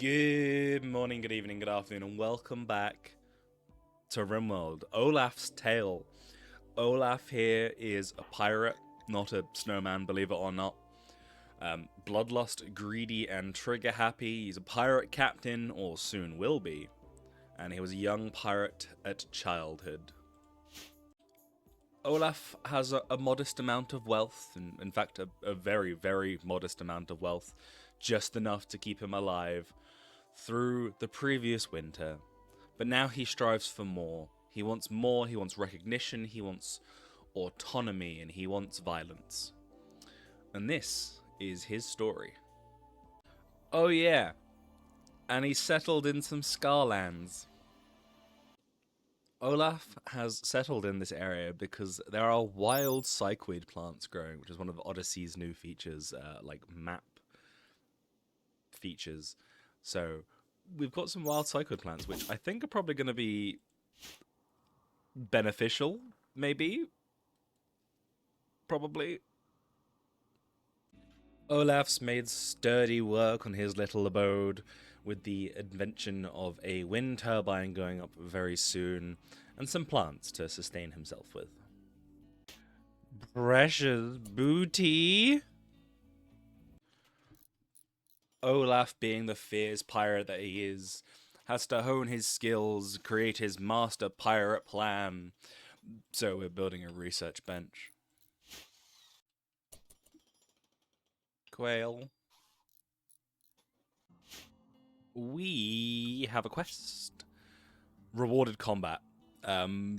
Good morning, good evening, good afternoon, and welcome back to Rimworld. Olaf's Tale. Olaf here is a pirate, not a snowman, believe it or not. Bloodlust, greedy, and trigger happy. He's a pirate captain, or soon will be. And he was a young pirate at childhood. Olaf has a modest amount of wealth, and in fact a very, very modest amount of wealth, just enough to keep him alive through the previous winter. But now he strives for more. He wants recognition, he wants autonomy, and he wants violence. And this is his story. Oh yeah, and he's settled in some Scarlands. Olaf has settled in this area because there are wild cycweed plants growing, which is one of Odyssey's new features, like map features. So we've got some wild cycweed plants, which I think are probably going to be beneficial, maybe? Probably. Olaf's made sturdy work on his little abode, with the invention of a wind turbine going up very soon, and some plants to sustain himself with. Precious booty! Olaf, being the fierce pirate that he is, has to hone his skills, create his master pirate plan. So we're building a research bench. Quail. We have a quest. Rewarded combat.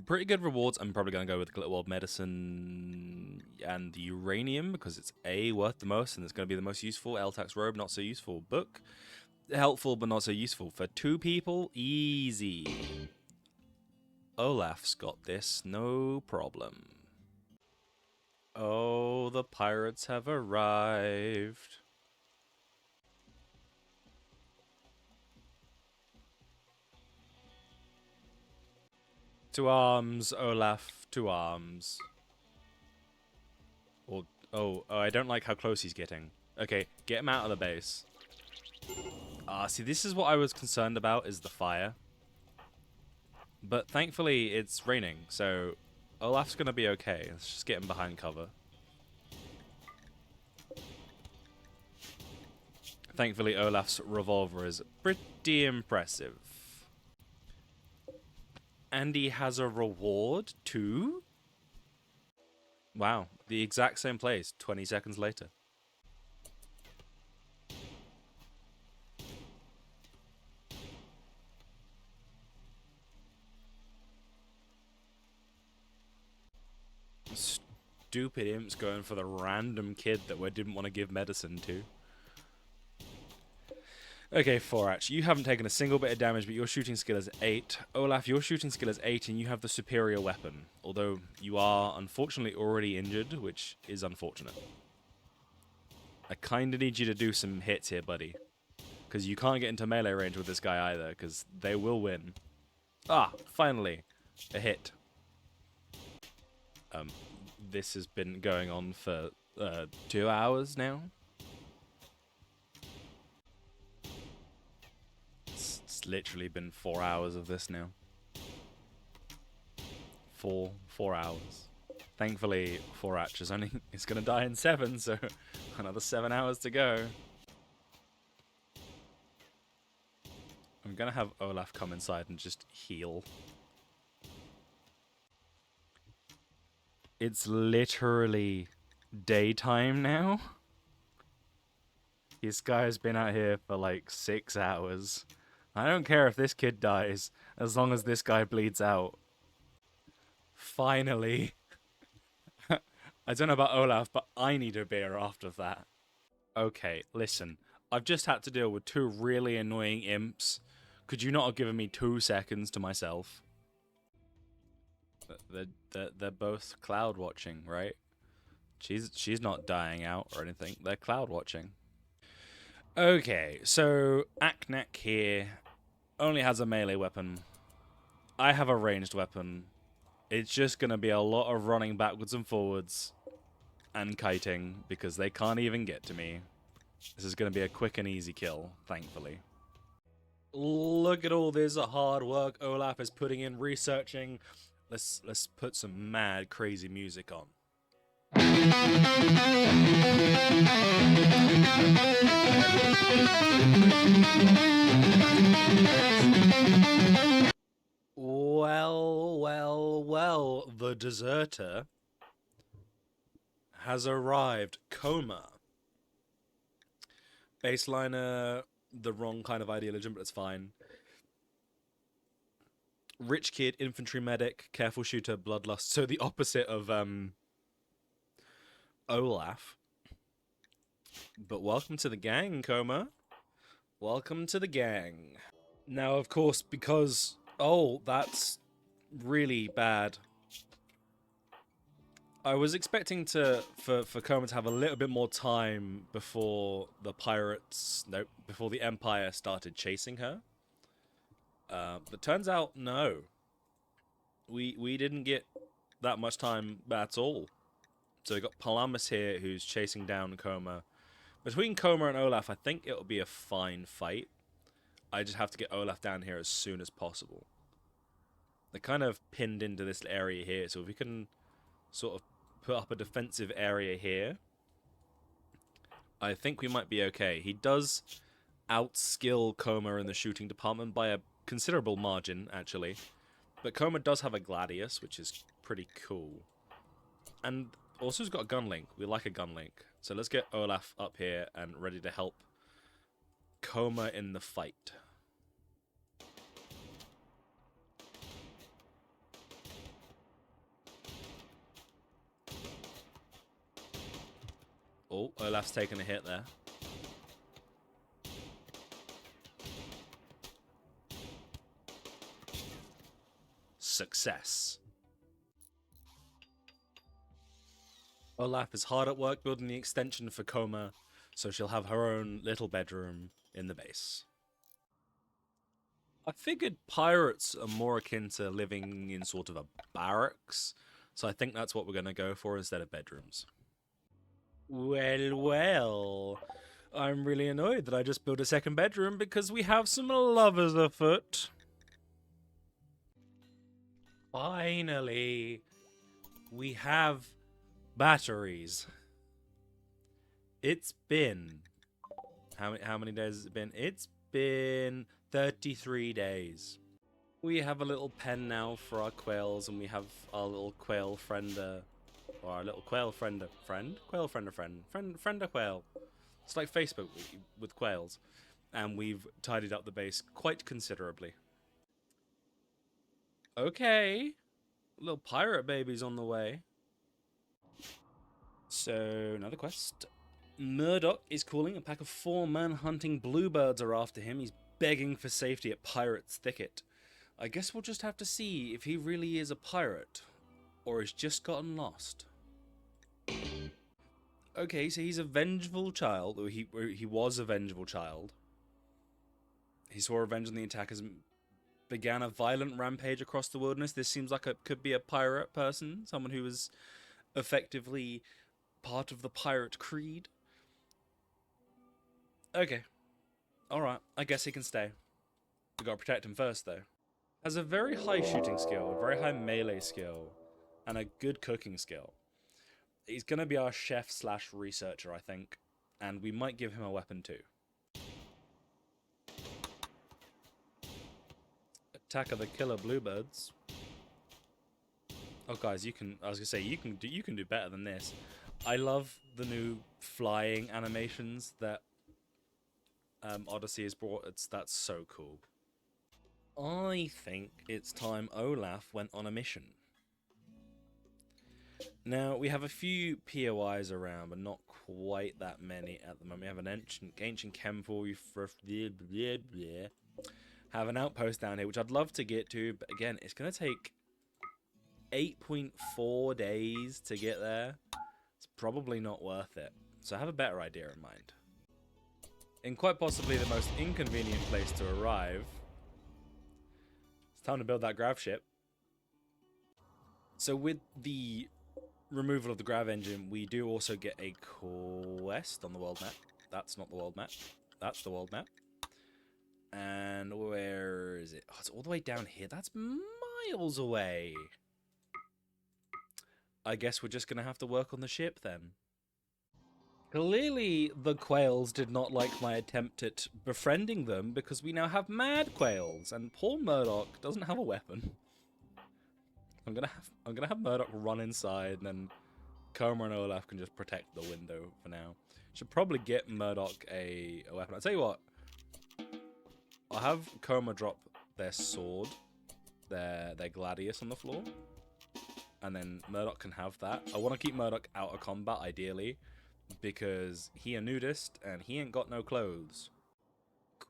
Pretty good rewards. I'm probably going to go with Glitterworld Medicine and the Uranium because it's A, worth the most, and it's going to be the most useful. Eltax Robe, not so useful. Book, helpful but not so useful. For two people, easy. Olaf's got this, no problem. Oh, the pirates have arrived. To arms, Olaf, to arms. Or, oh, I don't like how close he's getting. Okay, get him out of the base. See, this is what I was concerned about, is the fire. But thankfully, it's raining, so Olaf's gonna be okay. Let's just get him behind cover. Thankfully, Olaf's revolver is pretty impressive. And he has a reward, too? Wow, the exact same place, 20 seconds later. Stupid imps going for the random kid that we didn't want to give medicine to. Okay, Forach, you haven't taken a single bit of damage, but your shooting skill is 8. Olaf, your shooting skill is 8, and you have the superior weapon. Although, you are, unfortunately, already injured, which is unfortunate. I kinda need you to do some hits here, buddy. Because you can't get into melee range with this guy either, because they will win. Ah, finally. A hit. This has been going on for 2 hours now. It's literally been 4 hours of this now. Four hours. Thankfully, Forach is gonna die in 7, so another 7 hours to go. I'm gonna have Olaf come inside and just heal. It's literally daytime now. This guy's been out here for like 6 hours. I don't care if this kid dies, as long as this guy bleeds out. Finally. I don't know about Olaf, but I need a beer after that. Okay, listen. I've just had to deal with 2 really annoying imps. Could you not have given me 2 seconds to myself? They're both cloud watching, right? She's not dying out or anything. They're cloud watching. Okay, so Aknak here only has a melee weapon. I have a ranged weapon. It's just gonna be a lot of running backwards and forwards and kiting because they can't even get to me. This is gonna be a quick and easy kill, thankfully. Look at all this hard work Olaf is putting in researching. Let's put some mad crazy music on. Well, the deserter has arrived. Coma. Baseliner, the wrong kind of ideology, but it's fine. Rich kid, infantry medic, careful shooter, bloodlust. So the opposite of Olaf. But welcome to the gang, Coma. Welcome to the gang. Now, of course, because... Oh, that's really bad. I was expecting for Coma to have a little bit more time before the pirates... Nope, before the Empire started chasing her. But turns out, no. We didn't get that much time at all. So we got Palamas here, who's chasing down Coma. Between Coma and Olaf, I think it'll be a fine fight. I just have to get Olaf down here as soon as possible. They're kind of pinned into this area here, so if we can sort of put up a defensive area here, I think we might be okay. He does outskill Coma in the shooting department by a considerable margin, actually. But Coma does have a Gladius, which is pretty cool. And also he's got a gun link. We like a gun link. So let's get Olaf up here and ready to help Coma in the fight. Oh, Olaf's taken a hit there. Success. Olaf is hard at work building the extension for Coma, so she'll have her own little bedroom in the base. I figured pirates are more akin to living in sort of a barracks, so I think that's what we're going to go for instead of bedrooms. Well, I'm really annoyed that I just built a second bedroom because we have some lovers afoot. Finally, we have batteries. It's been... How many days has it been? It's been 33 days. We have a little pen now for our quails, and we have our little quail friender... Or our little quail friender... Friend? Quail friender friend. Friender quail. It's like Facebook with quails. And we've tidied up the base quite considerably. Okay. Little pirate baby's on the way. So, another quest. Murdoch is calling. A pack of 4 man-hunting bluebirds are after him. He's begging for safety at Pirate's Thicket. I guess we'll just have to see if he really is a pirate, or has just gotten lost. Okay, so he's a vengeful child, or he was a vengeful child. He saw revenge on the attackers and began a violent rampage across the wilderness. This seems like it could be a pirate person, someone who was effectively part of the pirate creed. Okay. Alright, I guess he can stay. We gotta protect him first, though. Has a very high shooting skill, a very high melee skill, and a good cooking skill. He's gonna be our chef/researcher, I think, and we might give him a weapon too. Attack of the killer bluebirds. Oh, guys, I was gonna say you can do better than this. I love the new flying animations that Odyssey has brought. That's so cool. I think it's time Olaf went on a mission. Now, we have a few POIs around, but not quite that many at the moment. We have an ancient Kemple. We have an outpost down here, which I'd love to get to, but again, it's going to take 8.4 days to get there. It's probably not worth it. So I have a better idea in mind. In quite possibly the most inconvenient place to arrive, it's time to build that grav ship. So with the removal of the grav engine, we do also get a quest on the world map. That's not the world map. That's the world map. And where is it? Oh, it's all the way down here. That's miles away. I guess we're just going to have to work on the ship then. Clearly, the quails did not like my attempt at befriending them because we now have mad quails, and poor Murdoch doesn't have a weapon. I'm gonna have Murdoch run inside, and then Coma and Olaf can just protect the window for now. Should probably get Murdoch a weapon. I'll tell you what. I'll have Coma drop their sword, their gladius on the floor, and then Murdoch can have that. I want to keep Murdoch out of combat, ideally, because he a nudist and he ain't got no clothes.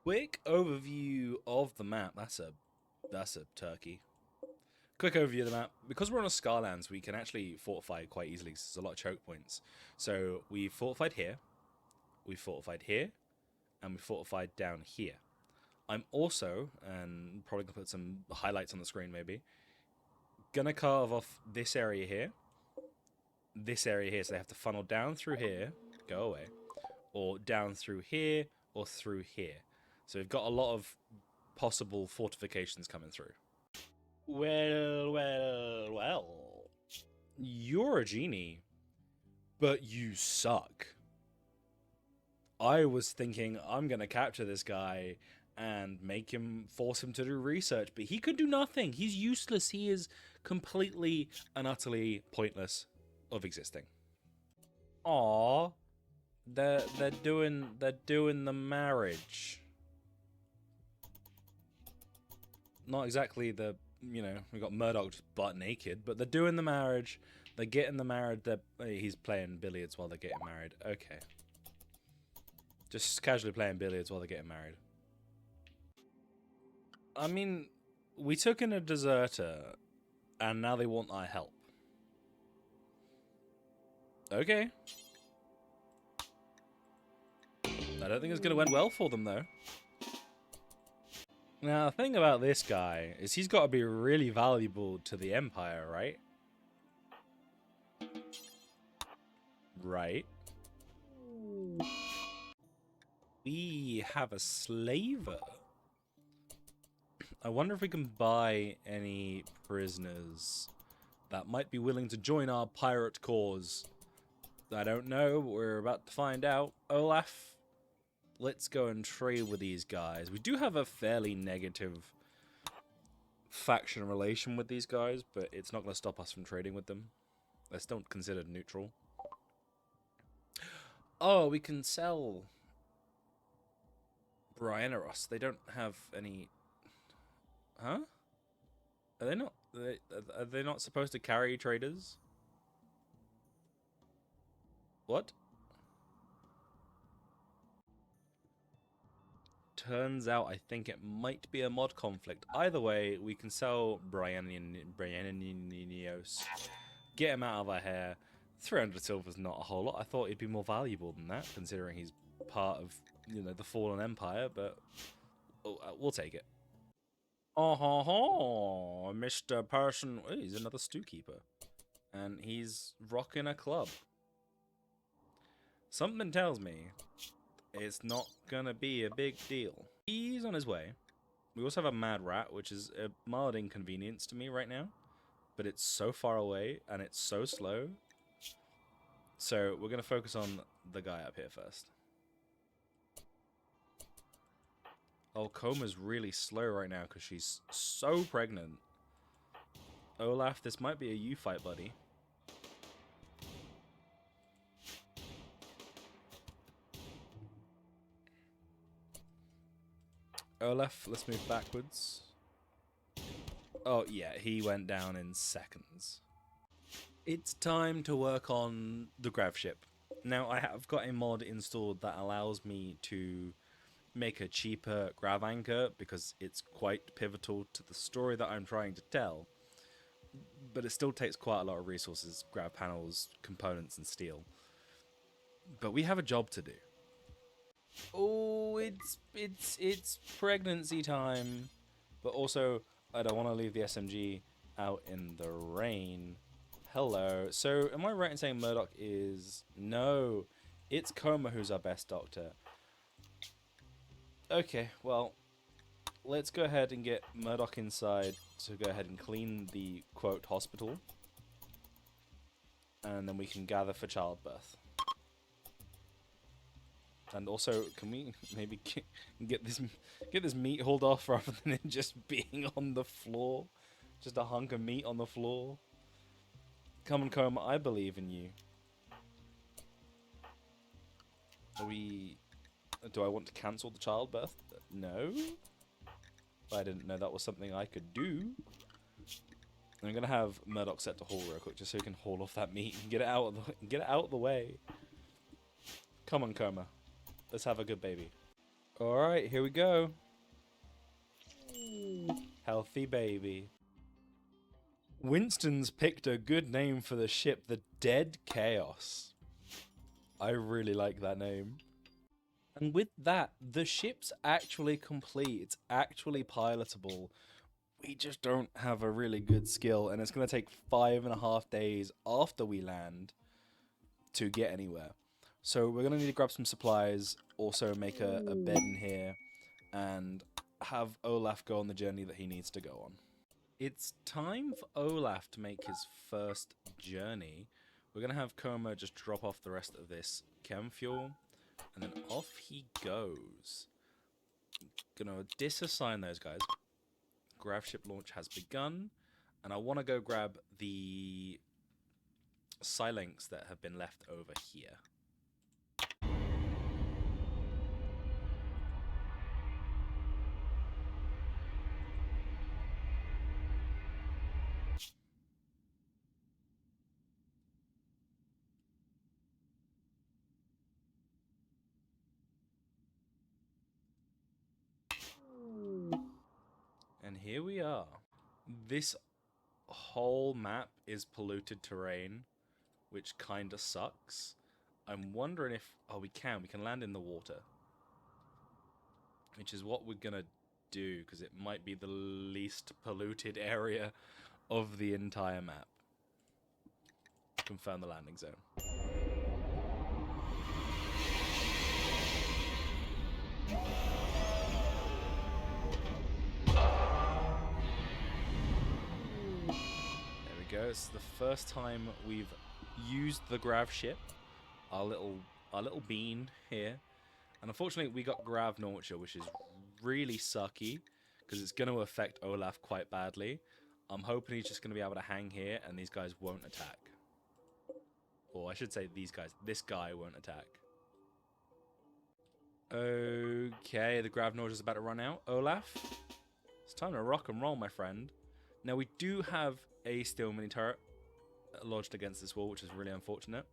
Quick overview of the map. That's a turkey. Quick overview of the map. Because we're on a Scarlands, we can actually fortify quite easily. There's a lot of choke points. So we fortified here, we fortified here, and we fortified down here. I'm also, and probably gonna put some highlights on the screen maybe, gonna carve off this area here, so they have to funnel down through here, go away, or down through here, or through here. So we've got a lot of possible fortifications coming through. Well. You're a genie, but you suck. I was thinking I'm gonna capture this guy and force him to do research, but he could do nothing. He's useless. He is completely and utterly pointless of existing. Aww. They're doing the marriage. Not exactly the, we got Murdoch just butt naked, but they're doing the marriage. They're getting the marriage. He's playing billiards while they're getting married. Okay. Just casually playing billiards while they're getting married. I mean, we took in a deserter, and now they want our help. Okay. I don't think it's going to end well for them, though. Now, the thing about this guy is he's got to be really valuable to the Empire, right? Right. We have a slaver. I wonder if we can buy any prisoners that might be willing to join our pirate cause. I don't know, but we're about to find out. Olaf, let's go and trade with these guys. We do have a fairly negative faction relation with these guys, but it's not going to stop us from trading with them. They're still considered neutral. Oh, we can sell Bryaneros. They don't have any... Huh? Are they not? Are they not supposed to carry traders? What? Turns out I think it might be a mod conflict. Either way, we can sell Bryaneros. Get him out of our hair. 300 silver's not a whole lot. I thought he'd be more valuable than that, considering he's part of, the fallen empire, but we'll take it. Oh, Mr. Person. Oh, he's another stew keeper. And he's rocking a club. Something tells me it's not gonna be a big deal. He's on his way. We also have a mad rat, which is a mild inconvenience to me right now. But it's so far away, and it's so slow. So we're gonna focus on the guy up here first. Oh, Coma's really slow right now because she's so pregnant. Olaf, this might be a you fight, buddy. Olaf, let's move backwards. Oh, yeah, he went down in seconds. It's time to work on the grav ship. Now, I have got a mod installed that allows me to make a cheaper grav anchor because it's quite pivotal to the story that I'm trying to tell. But it still takes quite a lot of resources, grav panels, components, and steel. But we have a job to do. Oh, it's pregnancy time. But also, I don't want to leave the SMG out in the rain. Hello. So, am I right in saying Murdoch is... No, it's Coma who's our best doctor. Okay, well, let's go ahead and get Murdoch inside to go ahead and clean the, quote, hospital. And then we can gather for childbirth. And also, can we maybe get this meat hauled off rather than it just being on the floor? Just a hunk of meat on the floor? Come and Coma, I believe in you. Do I want to cancel the childbirth? No. I didn't know that was something I could do. I'm gonna have Murdoch set to haul real quick, just so he can haul off that meat and get it out of the way. Come on, Coma. Let's have a good baby. All right, here we go. Healthy baby. Winston's picked a good name for the ship, the Dead Chaos. I really like that name. And with that, the ship's actually complete. It's actually pilotable. We just don't have a really good skill, and it's going to take 5.5 days after we land to get anywhere. So we're going to need to grab some supplies, also make a bed in here, and have Olaf go on the journey that he needs to go on. It's time for Olaf to make his first journey. We're going to have Coma just drop off the rest of this chem fuel, and then off he goes. Gonna disassign those guys. Grav ship launch has begun, and I want to go grab the Silinks that have been left over here. And here we are. This whole map is polluted terrain, which kinda sucks. I'm wondering if... Oh, we can land in the water. Which is what we're gonna do, because it might be the least polluted area of the entire map. Confirm the landing zone. Go. It's the first time we've used the grav ship, our little bean here, and unfortunately we got grav launcher, which is really sucky because it's going to affect Olaf quite badly. I'm hoping he's just going to be able to hang here and these guys won't attack, or I should say this guy won't attack. Okay, the grav launcher is about to run out. Olaf, it's time to rock and roll, my friend. Now we do have a steel mini turret lodged against this wall, which is really unfortunate,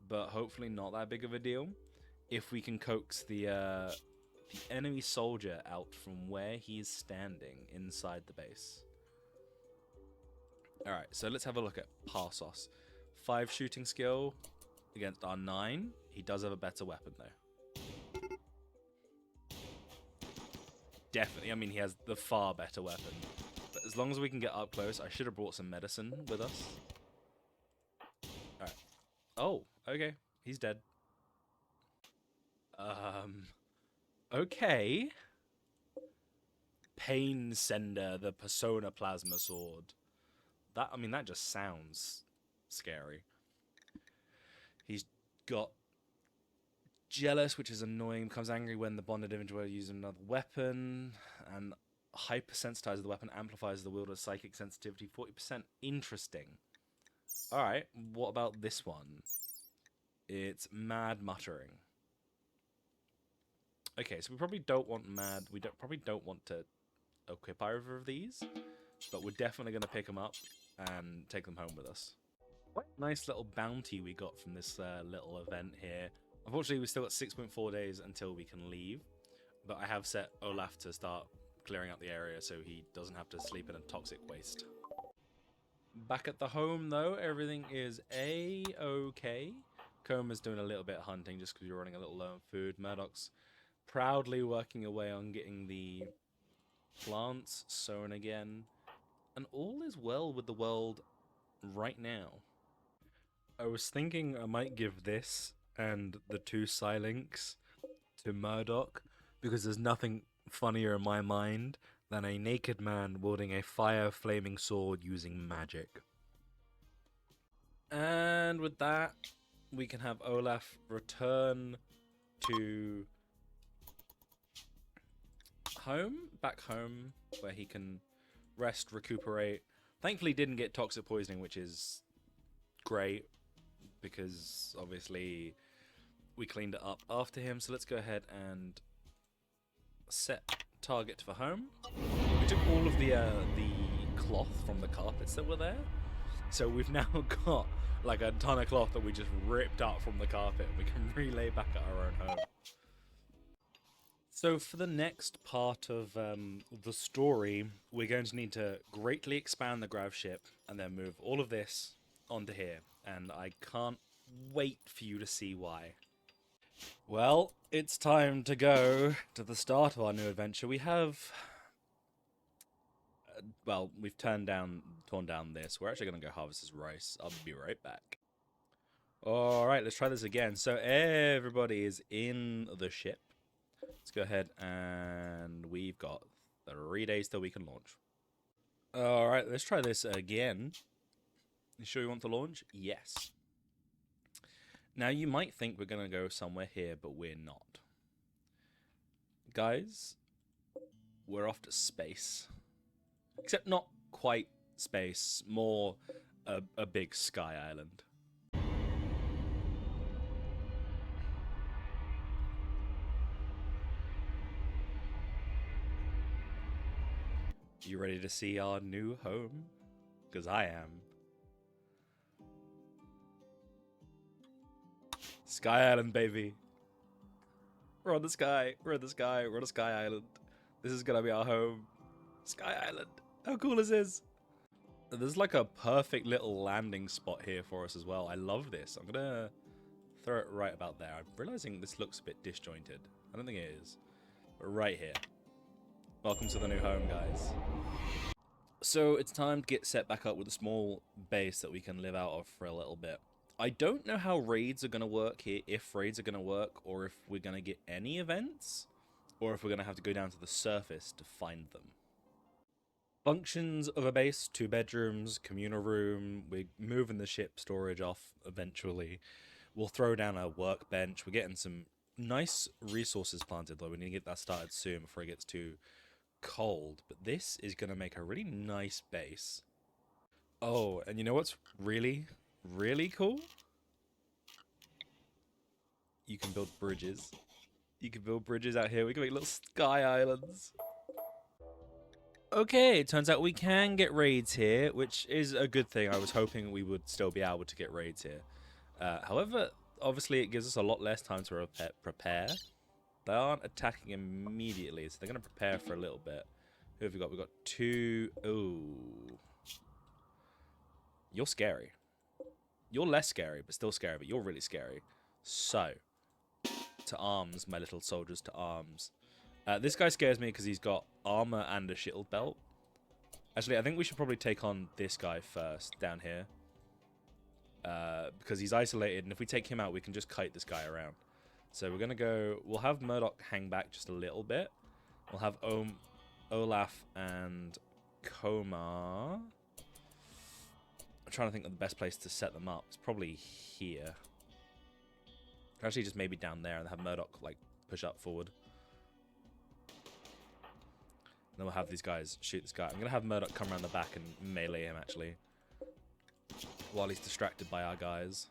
but hopefully not that big of a deal if we can coax the enemy soldier out from where he's standing inside the base. Alright, so let's have a look at Parsos. 5 shooting skill against our 9. He does have a better weapon though. Definitely, I mean, he has the far better weapon. As long as we can get up close, I should have brought some medicine with us. Alright. Oh, okay. He's dead. Okay. Pain Sender, the Persona Plasma Sword. That, I mean, that just sounds scary. He's got Jealous, which is annoying. Becomes angry when the bonded individual uses another weapon. And hypersensitize the weapon, amplifies the wielder's psychic sensitivity 40%. Interesting. Alright, what about this one? It's Mad Muttering. Okay, so we probably don't want probably don't want to equip either of these, but we're definitely going to pick them up and take them home with us. What nice little bounty we got from this little event here. Unfortunately, we've still got 6.4 days until we can leave, but I have set Olaf to start clearing out the area so he doesn't have to sleep in a toxic waste. Back at the home, though, everything is A-okay. Coma's doing a little bit of hunting just because you're running a little low on food. Murdoch's proudly working away on getting the plants sown again. And all is well with the world right now. I was thinking I might give this and the 2 Silinks to Murdoch because there's nothing funnier in my mind than a naked man wielding a fire-flaming sword using magic. And with that, we can have Olaf return to back home, where he can rest, recuperate. Thankfully, didn't get toxic poisoning, which is great, because obviously we cleaned it up after him. So let's go ahead and set target for home. We took all of the cloth from the carpets that were there, so we've now got like a ton of cloth that we just ripped up from the carpet. We can relay back at our own home. So for the next part of the story, we're going to need to greatly expand the grav ship and then move all of this onto here. And I can't wait for you to see why. Well, it's time to go to the start of our new adventure. We have... well, we've torn down this. We're actually going to go harvest this rice. I'll be right back. Alright, let's try this again. So everybody is in the ship. Let's go ahead and we've got 3 days till we can launch. Alright, let's try this again. You sure you want to launch? Yes. Now you might think we're going to go somewhere here, but we're not. Guys, we're off to space. Except not quite space, more a big sky island. You ready to see our new home? Because I am. Sky Island, baby. We're on the sky. We're in the sky. We're on a sky island. This is going to be our home. Sky Island. How cool is this? There's like a perfect little landing spot here for us as well. I love this. I'm going to throw it right about there. I'm realizing this looks a bit disjointed. I don't think it is. But right here. Welcome to the new home, guys. So it's time to get set back up with a small base that we can live out of for a little bit. I don't know how raids are going to work here, if raids are going to work, or if we're going to get any events, or if we're going to have to go down to the surface to find them. Functions of a base: 2 bedrooms, communal room. We're moving the ship storage off eventually. We'll throw down a workbench. We're getting some nice resources planted, though. We need to get that started soon before it gets too cold. But this is going to make a really nice base. Oh, and you know what's really cool? You can build bridges. You can build bridges out here. We can make little sky islands. Okay, it turns out we can get raids here, which is a good thing. I was hoping we would still be able to get raids here. However, obviously it gives us a lot less time to prepare. They aren't attacking immediately, so they're going to prepare for a little bit. Who have we got? We've got 2... Ooh. You're scary. You're less scary, but still scary, but you're really scary. So, to arms, my little soldiers, to arms. This guy scares me because he's got armor and a shield belt. Actually, I think we should probably take on this guy first, down here. Because he's isolated, and if we take him out, we can just kite this guy around. So we're going to go... We'll have Murdoch hang back just a little bit. We'll have Olaf and Komar. I'm trying to think of the best place to set them up. It's probably here. Actually, just maybe down there, and have Murdoch, like, push up forward. And then we'll have these guys shoot this guy. I'm going to have Murdoch come around the back and melee him, actually. While he's distracted by our guys.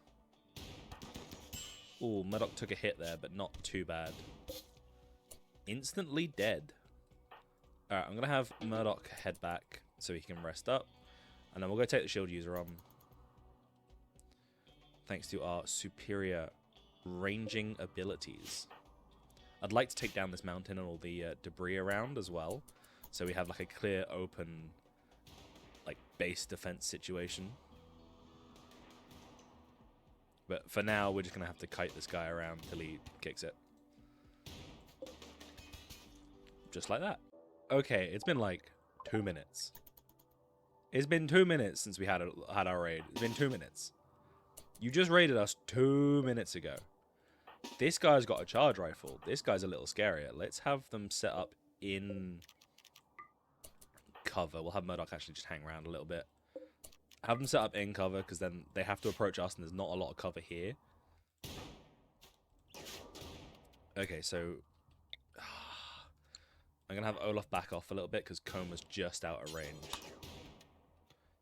Ooh, Murdoch took a hit there, but not too bad. Instantly dead. Alright, I'm going to have Murdoch head back so he can rest up. And then we'll go take the shield user on. Thanks to our superior ranging abilities. I'd like to take down this mountain and all the debris around as well. So we have like a clear, open, like base defense situation. But for now, we're just going to have to kite this guy around till he kicks it. Just like that. Okay, it's been like 2 minutes. It's been 2 minutes since we had our raid. It's been 2 minutes. You just raided us 2 minutes ago. This guy's got a charge rifle. This guy's a little scarier. Let's have them set up in cover. We'll have Murdoch actually just hang around a little bit. Have them set up in cover, because then they have to approach us, and there's not a lot of cover here. Okay, so I'm going to have Olaf back off a little bit, because Coma's just out of range.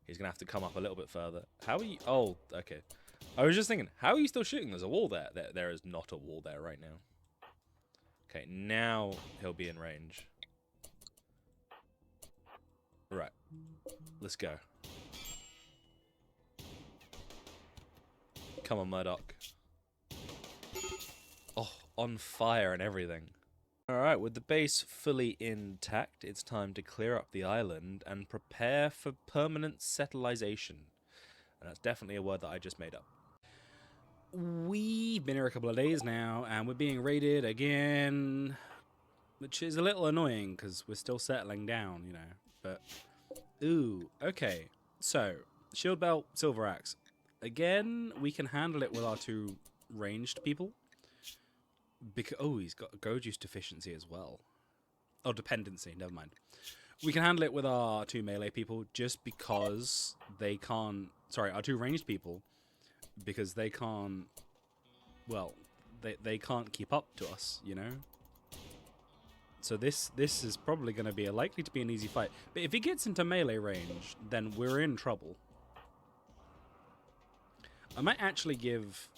He's going to have to come up a little bit further. How are you? Oh, okay. I was just thinking, how are you still shooting? There's a wall there. There is not a wall there right now. Okay, now he'll be in range. Right. Let's go. Come on, Murdoch. Oh, on fire and everything. Alright, with the base fully intact, it's time to clear up the island and prepare for permanent settlization. And that's definitely a word that I just made up. We've been here a couple of days now, and we're being raided again, which is a little annoying, because we're still settling down, you know. But, ooh, okay. So, shield belt, silver axe. Again, we can handle it with our 2 ranged people. Oh, he's got a go juice deficiency as well. Oh, dependency, never mind. We can handle it with our 2 melee people just because they can't... Sorry, our 2 ranged people, because they can't... Well, they can't keep up to us, you know? So this is probably going to be likely to be an easy fight. But if he gets into melee range, then we're in trouble. I might actually give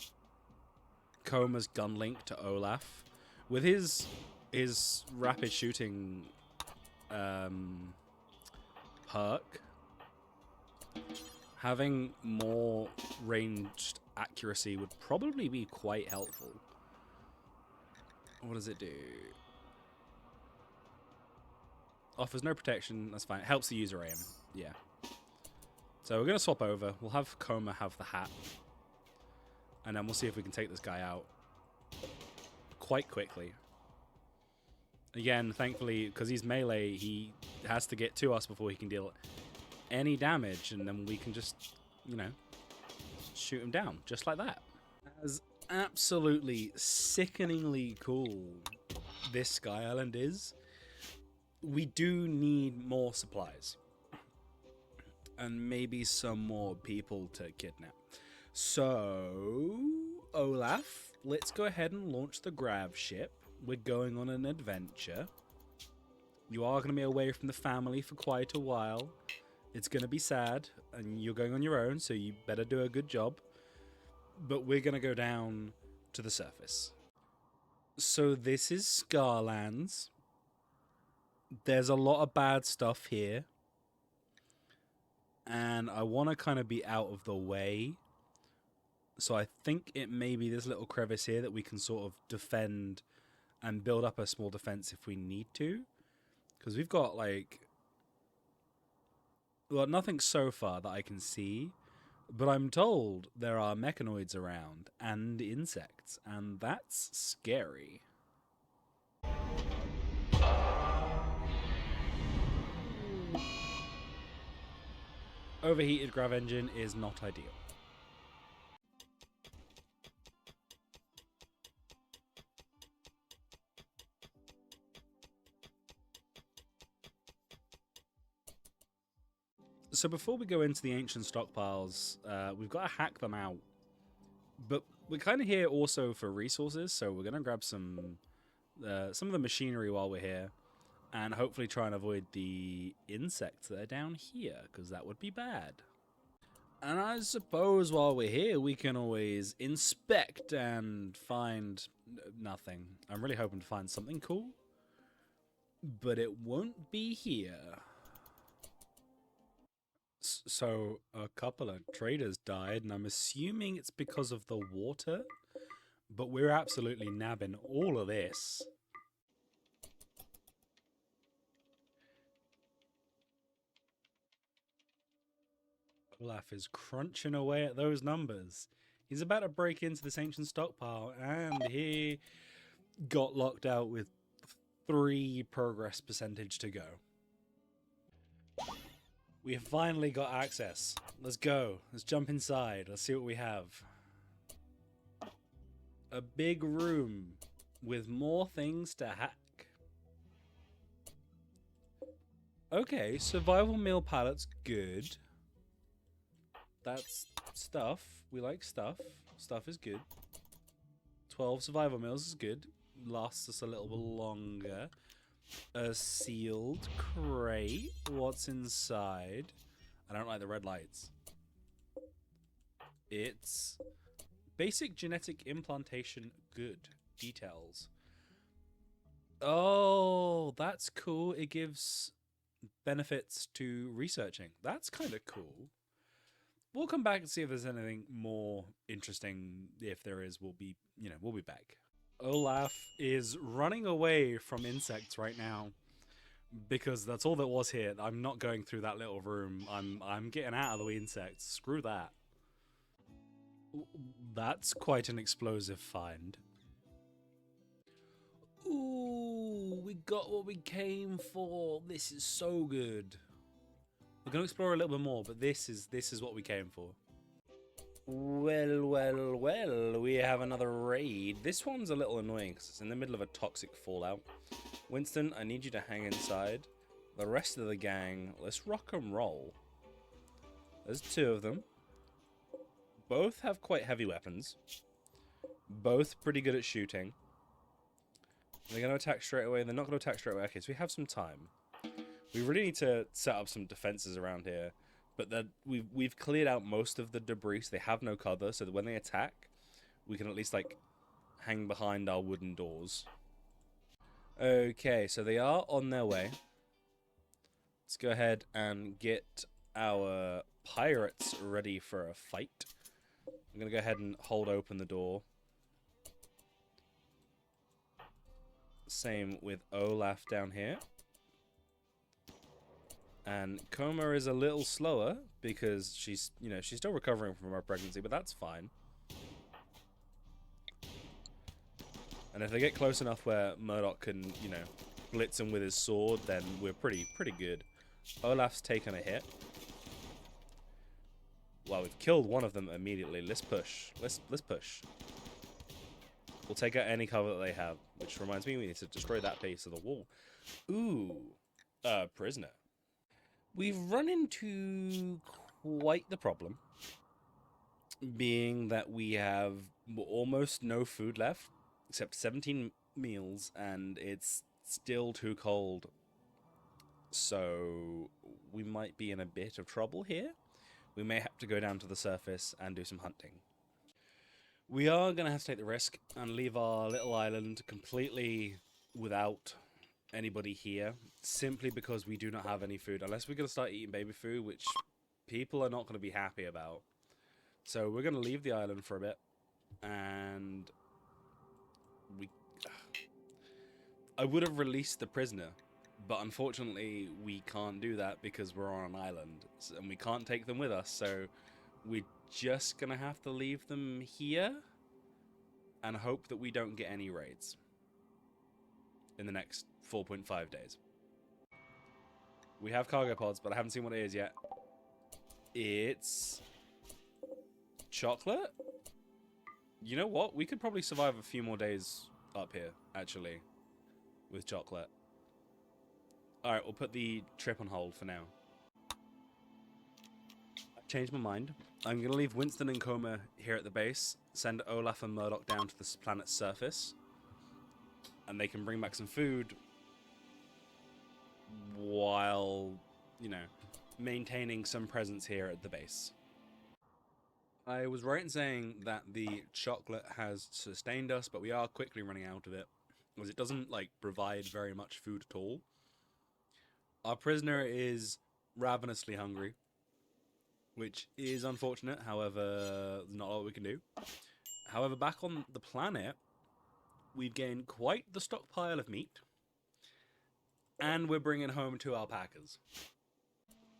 Coma's gun link to Olaf. With his rapid shooting perk, having more ranged accuracy would probably be quite helpful. What does it do? Offers no protection, that's fine. It helps the user aim, yeah. So we're going to swap over. We'll have Coma have the hat. And then we'll see if we can take this guy out quite quickly. Again, thankfully, because he's melee, he has to get to us before he can deal any damage. And then we can just, you know, shoot him down, just like that. As absolutely sickeningly cool this Sky Island is, we do need more supplies. And maybe some more people to kidnap. So, Olaf, let's go ahead and launch the grav ship. We're going on an adventure. You are going to be away from the family for quite a while. It's going to be sad, and you're going on your own, so you better do a good job. But we're going to go down to the surface. So this is Scarlands. There's a lot of bad stuff here. And I want to kind of be out of the way. So I think it may be this little crevice here that we can sort of defend and build up a small defense if we need to. Because we've got, like... Well, nothing so far that I can see. But I'm told there are mechanoids around and insects. And that's scary. Overheated grav engine is not ideal. So before we go into the ancient stockpiles, we've got to hack them out. But we're kind of here also for resources, so we're going to grab some of the machinery while we're here, and hopefully try and avoid the insects that are down here, because that would be bad. And I suppose while we're here, we can always inspect and find nothing. I'm really hoping to find something cool, but it won't be here. So a couple of traders died, and I'm assuming it's because of the water, but we're absolutely nabbing all of this. Olaf is crunching away at those numbers. He's about to break into this ancient stockpile, and he got locked out with 3 progress percentage to go. We have finally got access. Let's go. Let's jump inside. Let's see what we have. A big room with more things to hack. Okay, survival meal pallets, good. That's stuff. We like stuff. Stuff is good. 12 survival meals is good. Lasts us a little bit longer. A sealed crate. What's inside? I don't like the red lights. It's basic genetic implantation, good. Details. Oh, that's cool. It gives benefits to researching. That's kind of cool. We'll come back and see if there's anything more interesting. If there is, we'll be back. Olaf is running away from insects right now because that's all that was here. I'm not going through that little room. I'm getting out of the insects. Screw that. That's quite an explosive find. Ooh, we got what we came for. This is so good. We're going to explore a little bit more, but this is what we came for. Well, well, well, we have another raid. This one's a little annoying because it's in the middle of a toxic fallout. Winston, I need you to hang inside. The rest of the gang, let's rock and roll. There's 2 of them. Both have quite heavy weapons. Both pretty good at shooting. They're going to attack straight away. They're not going to attack straight away. Okay, so we have some time. We really need to set up some defenses around here. But we've cleared out most of the debris, so they have no cover, so that when they attack, we can at least, like, hang behind our wooden doors. Okay, so they are on their way. Let's go ahead and get our pirates ready for a fight. I'm going to go ahead and hold open the door. Same with Olaf down here. And Coma is a little slower because she's still recovering from her pregnancy, but that's fine. And if they get close enough where Murdoch can, blitz him with his sword, then we're pretty good. Olaf's taken a hit. Well, we've killed one of them immediately. Let's push. Let's push. We'll take out any cover that they have, which reminds me we need to destroy that piece of the wall. Ooh, prisoner. We've run into quite the problem, being that we have almost no food left, except 17 meals, and it's still too cold. So we might be in a bit of trouble here. We may have to go down to the surface and do some hunting. We are going to have to take the risk and leave our little island completely without anybody here, simply because we do not have any food, unless we're going to start eating baby food, which people are not going to be happy about. So we're going to leave the island for a bit, and I would have released the prisoner, but unfortunately we can't do that because we're on an island, and we can't take them with us, so we're just going to have to leave them here and hope that we don't get any raids in the next 4.5 days. We have cargo pods, but I haven't seen what it is yet. It's chocolate? You know what? We could probably survive a few more days up here, actually, with chocolate. Alright, we'll put the trip on hold for now. I've changed my mind. I'm going to leave Winston and Coma here at the base, send Olaf and Murdoch down to this planet's surface, and they can bring back some food while, maintaining some presence here at the base. I was right in saying that the chocolate has sustained us, but we are quickly running out of it, because it doesn't, provide very much food at all. Our prisoner is ravenously hungry, which is unfortunate. However, there's not a lot we can do. However, back on the planet, we've gained quite the stockpile of meat, and we're bringing home 2 alpacas.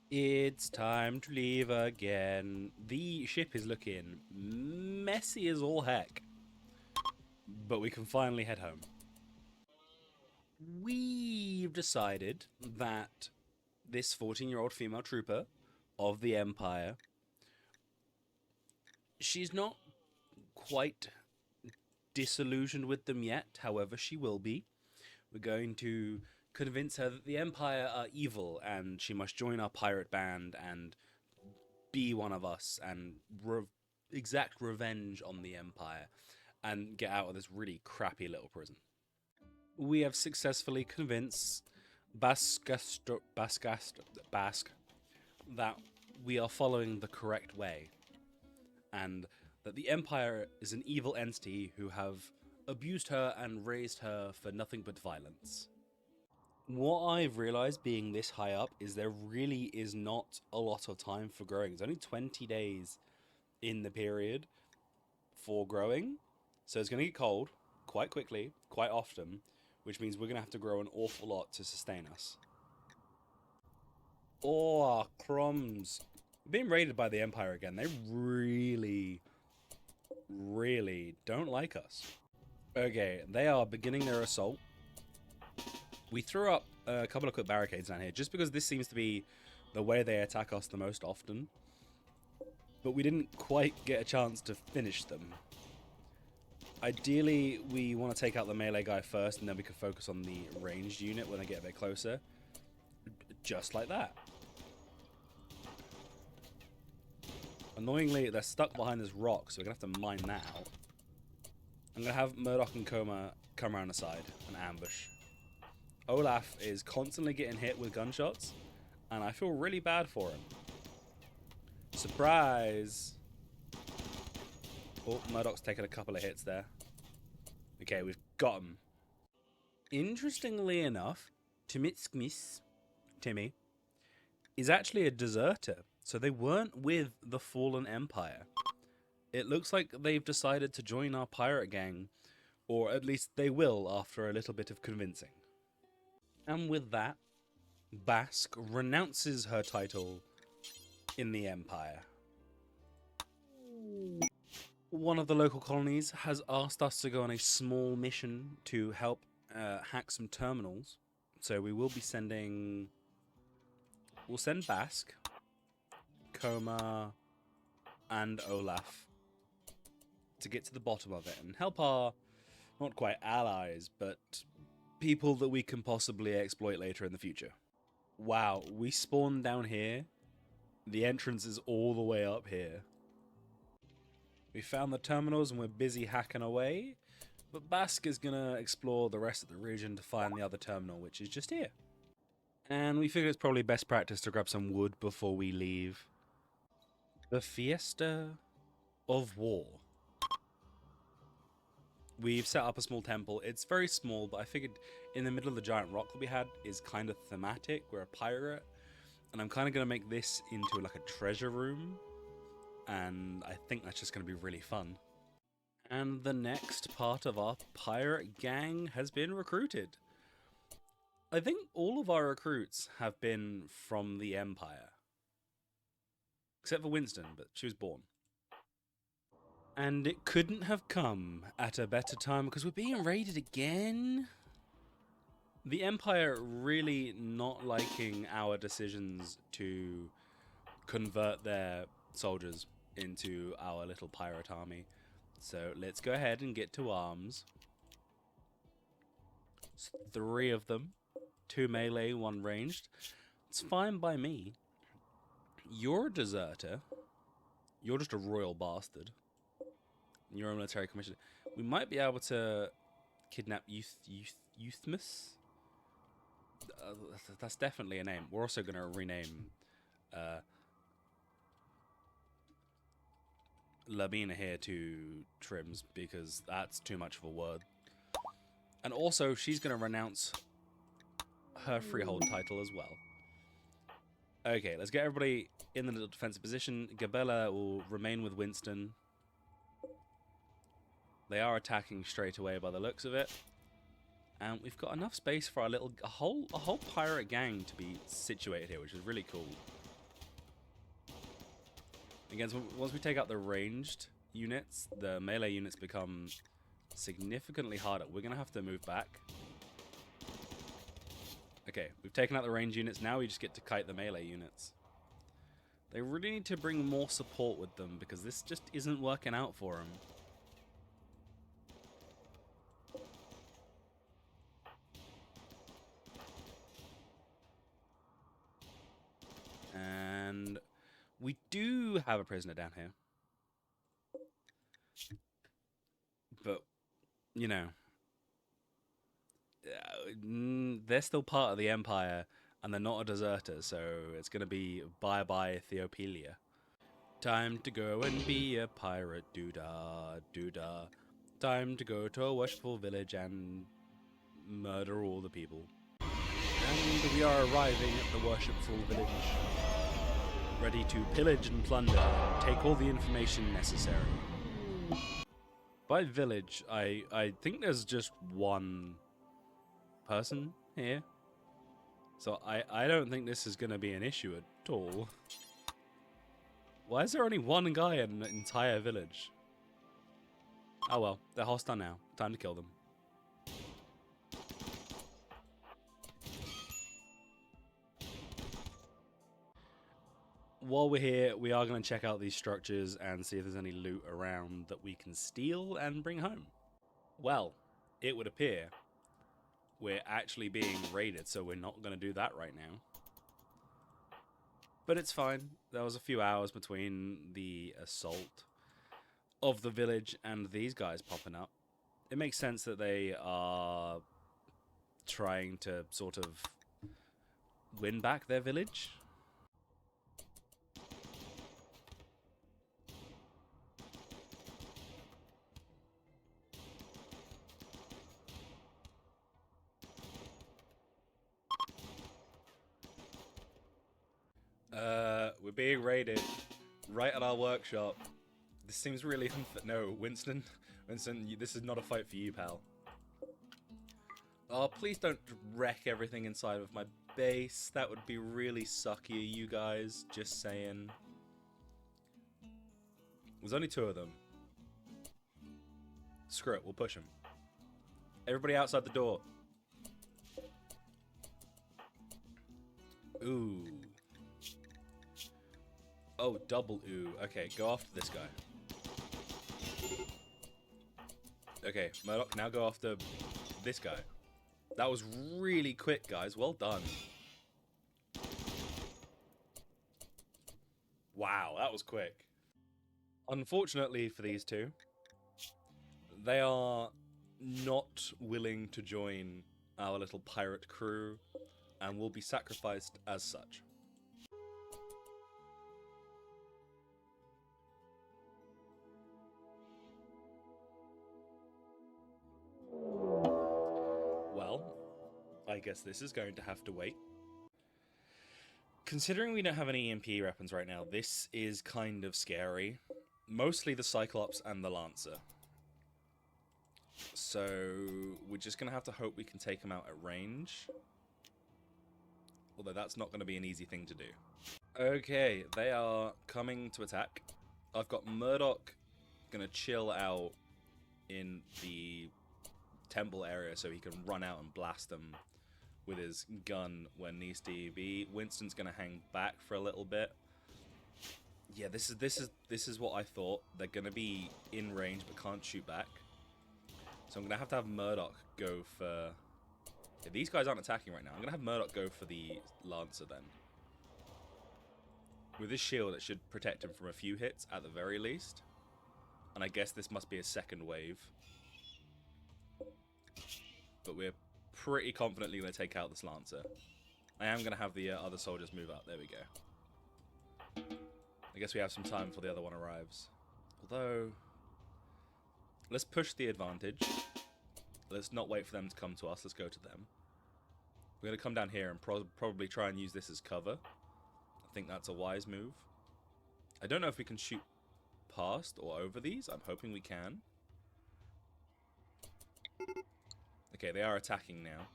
It's time to leave again. The ship is looking messy as all heck, but we can finally head home. We've decided that this 14-year-old female trooper of the Empire, she's not quite disillusioned with them yet, however she will be. We're going to convince her that the Empire are evil and she must join our pirate band and be one of us and exact revenge on the Empire and get out of this really crappy little prison. We have successfully convinced Basque that we are following the correct way and that the Empire is an evil entity who have abused her and raised her for nothing but violence. What I've realized being this high up is there really is not a lot of time for growing. It's only 20 days in the period for growing. So it's going to get cold quite quickly, quite often, which means we're going to have to grow an awful lot to sustain us. Oh, crumbs. Being raided by the Empire again. They really, really don't like us. Okay, they are beginning their assault. We threw up a couple of quick barricades down here just because this seems to be the way they attack us the most often. But we didn't quite get a chance to finish them. Ideally, we want to take out the melee guy first and then we can focus on the ranged unit when they get a bit closer. Just like that. Annoyingly, they're stuck behind this rock, so we're going to have to mine that out. I'm going to have Murdoch and Coma come around the side and ambush. Olaf is constantly getting hit with gunshots, and I feel really bad for him. Surprise! Oh, Murdoch's taken a couple of hits there. Okay, we've got him. Interestingly enough, Timmy, is actually a deserter, so they weren't with the Fallen Empire. It looks like they've decided to join our pirate gang, or at least they will after a little bit of convincing. And with that, Basque renounces her title in the Empire. One of the local colonies has asked us to go on a small mission to help hack some terminals. So we will be sending... We'll send Basque, Coma, and Olaf to get to the bottom of it and help our, not quite allies, but people that we can possibly exploit later in the future. Wow, we spawned down here. The entrance is all the way up here. We found the terminals and we're busy hacking away, but Basque is going to explore the rest of the region to find the other terminal, which is just here. And we figure it's probably best practice to grab some wood before we leave. The Fiesta of War. We've set up a small temple. It's very small, but I figured in the middle of the giant rock that we had is kind of thematic. We're a pirate, and I'm kind of going to make this into like a treasure room, and I think that's just going to be really fun. And the next part of our pirate gang has been recruited. I think all of our recruits have been from the Empire. Except for Winston, but she was born. And it couldn't have come at a better time because we're being raided again. The Empire really not liking our decisions to convert their soldiers into our little pirate army. So let's go ahead and get to arms. It's 3 of them. 2 melee, 1 ranged. It's fine by me. You're a deserter. You're just a royal bastard. You're a military commissioner. We might be able to kidnap Euthmus. That's definitely a name. We're also going to rename Labina here to Trims because that's too much of a word. And also, she's going to renounce her freehold title as well. Okay, let's get everybody in the little defensive position. Gabella will remain with Winston. They are attacking straight away by the looks of it. And we've got enough space for our a whole pirate gang to be situated here, which is really cool. Again, once we take out the ranged units, the melee units become significantly harder. We're going to have to move back. Okay, we've taken out the range units. Now we just get to kite the melee units. They really need to bring more support with them because this just isn't working out for them. do have a prisoner down here. But, you know, they're still part of the Empire, and they're not a deserter, so it's going to be bye-bye Theopelia. Time to go and be a pirate, doo-dah, doo-dah. Time to go to a worshipful village and murder all the people. And we are arriving at the worshipful village, ready to pillage and plunder and take all the information necessary. By village, I think there's just one person here. So I don't think this is going to be an issue at all. Why is there only one guy in an entire village? Oh well, they're hostile now. Time to kill them. While we're here, we are going to check out these structures and see if there's any loot around that we can steal and bring home. Well, it would appear we're actually being raided, so we're not going to do that right now. But it's fine. There was a few hours between the assault of the village and these guys popping up. It makes sense that they are trying to sort of win back their village. We're being raided right at our workshop. This seems really unfair. No, Winston. Winston, this is not a fight for you, pal. Oh, please don't wreck everything inside of my base. That would be really sucky, you guys. Just saying. There's only two of them. Screw it, we'll push them. Everybody outside the door. Ooh. Oh, double ooh. Okay, go after this guy. Okay, Murdoch, now go after this guy. That was really quick, guys. Well done. Wow, that was quick. Unfortunately for these two, they are not willing to join our little pirate crew and will be sacrificed as such. I guess this is going to have to wait. Considering we don't have any EMP weapons right now, this is kind of scary. Mostly the Cyclops and the Lancer. So we're just going to have to hope we can take them out at range. Although that's not going to be an easy thing to do. Okay, they are coming to attack. I've got Murdoch going to chill out in the temple area so he can run out and blast them with his gun when needs to be. Winston's gonna hang back for a little bit. Yeah, this is what I thought. They're gonna be in range but can't shoot back. So I'm gonna have to have Murdoch go for. Yeah, these guys aren't attacking right now. I'm gonna have Murdoch go for the Lancer then. With this shield, it should protect him from a few hits at the very least. And I guess this must be a second wave. But we're pretty confidently going to take out this Lancer. I am going to have the other soldiers move up. There we go. I guess we have some time before the other one arrives. Although, let's push the advantage. Let's not wait for them to come to us. Let's go to them. We're going to come down here and probably try and use this as cover. I think that's a wise move. I don't know if we can shoot past or over these. I'm hoping we can. Okay, they are attacking now.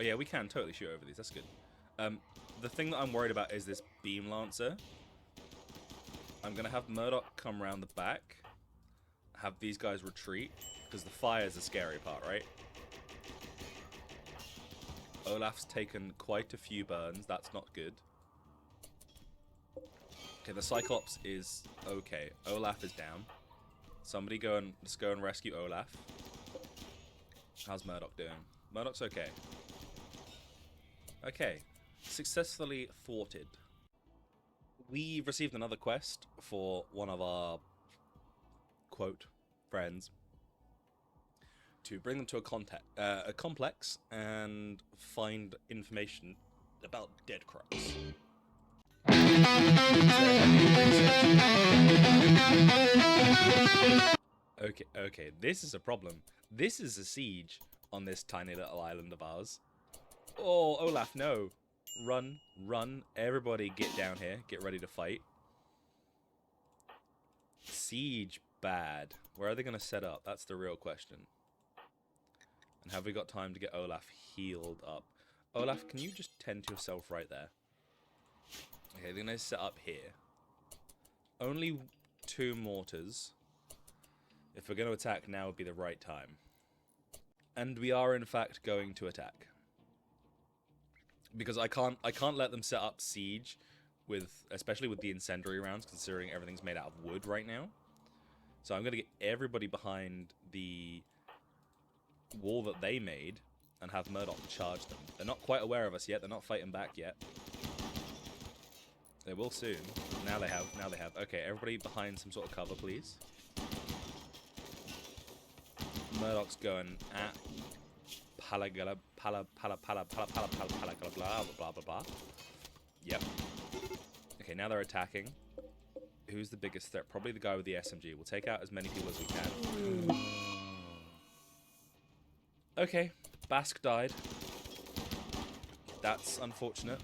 Oh yeah, we can totally shoot over these. That's good. The thing that I'm worried about is this beam lancer. I'm going to have Murdoch come around the back. Have these guys retreat. Because the fire is the scary part, right? Olaf's taken quite a few burns. That's not good. Okay, the Cyclops is okay. Olaf is down. Somebody let's go and rescue Olaf. How's Murdoch doing? Murdoch's okay. Okay. Successfully thwarted. We received another quest for one of our, quote, friends to bring them to a complex and find information about dead crows. Okay, this is a problem. This is a siege on this tiny little island of ours. Oh, Olaf, no. Run, run. Everybody get down here. Get ready to fight. Siege bad. Where are they going to set up? That's the real question. And have we got time to get Olaf healed up? Olaf, can you just tend to yourself right there? Okay, they're going to set up here. Only 2 mortars. If we're going to attack, now would be the right time. And we are, in fact, going to attack. Because I can't let them set up siege with, especially with the incendiary rounds, considering everything's made out of wood right now. So I'm going to get everybody behind the wall that they made and have Murdoch charge them. They're not quite aware of us yet. They're not fighting back yet. They will soon. Now they have. Now they have. Okay, everybody behind some sort of cover, please. Murdoch's going at Palagala, blah, blah, blah. Yep. Okay, now they're attacking. Who's the biggest threat? Probably the guy with the SMG. We'll take out as many people as we can. Okay, Bask died. That's unfortunate.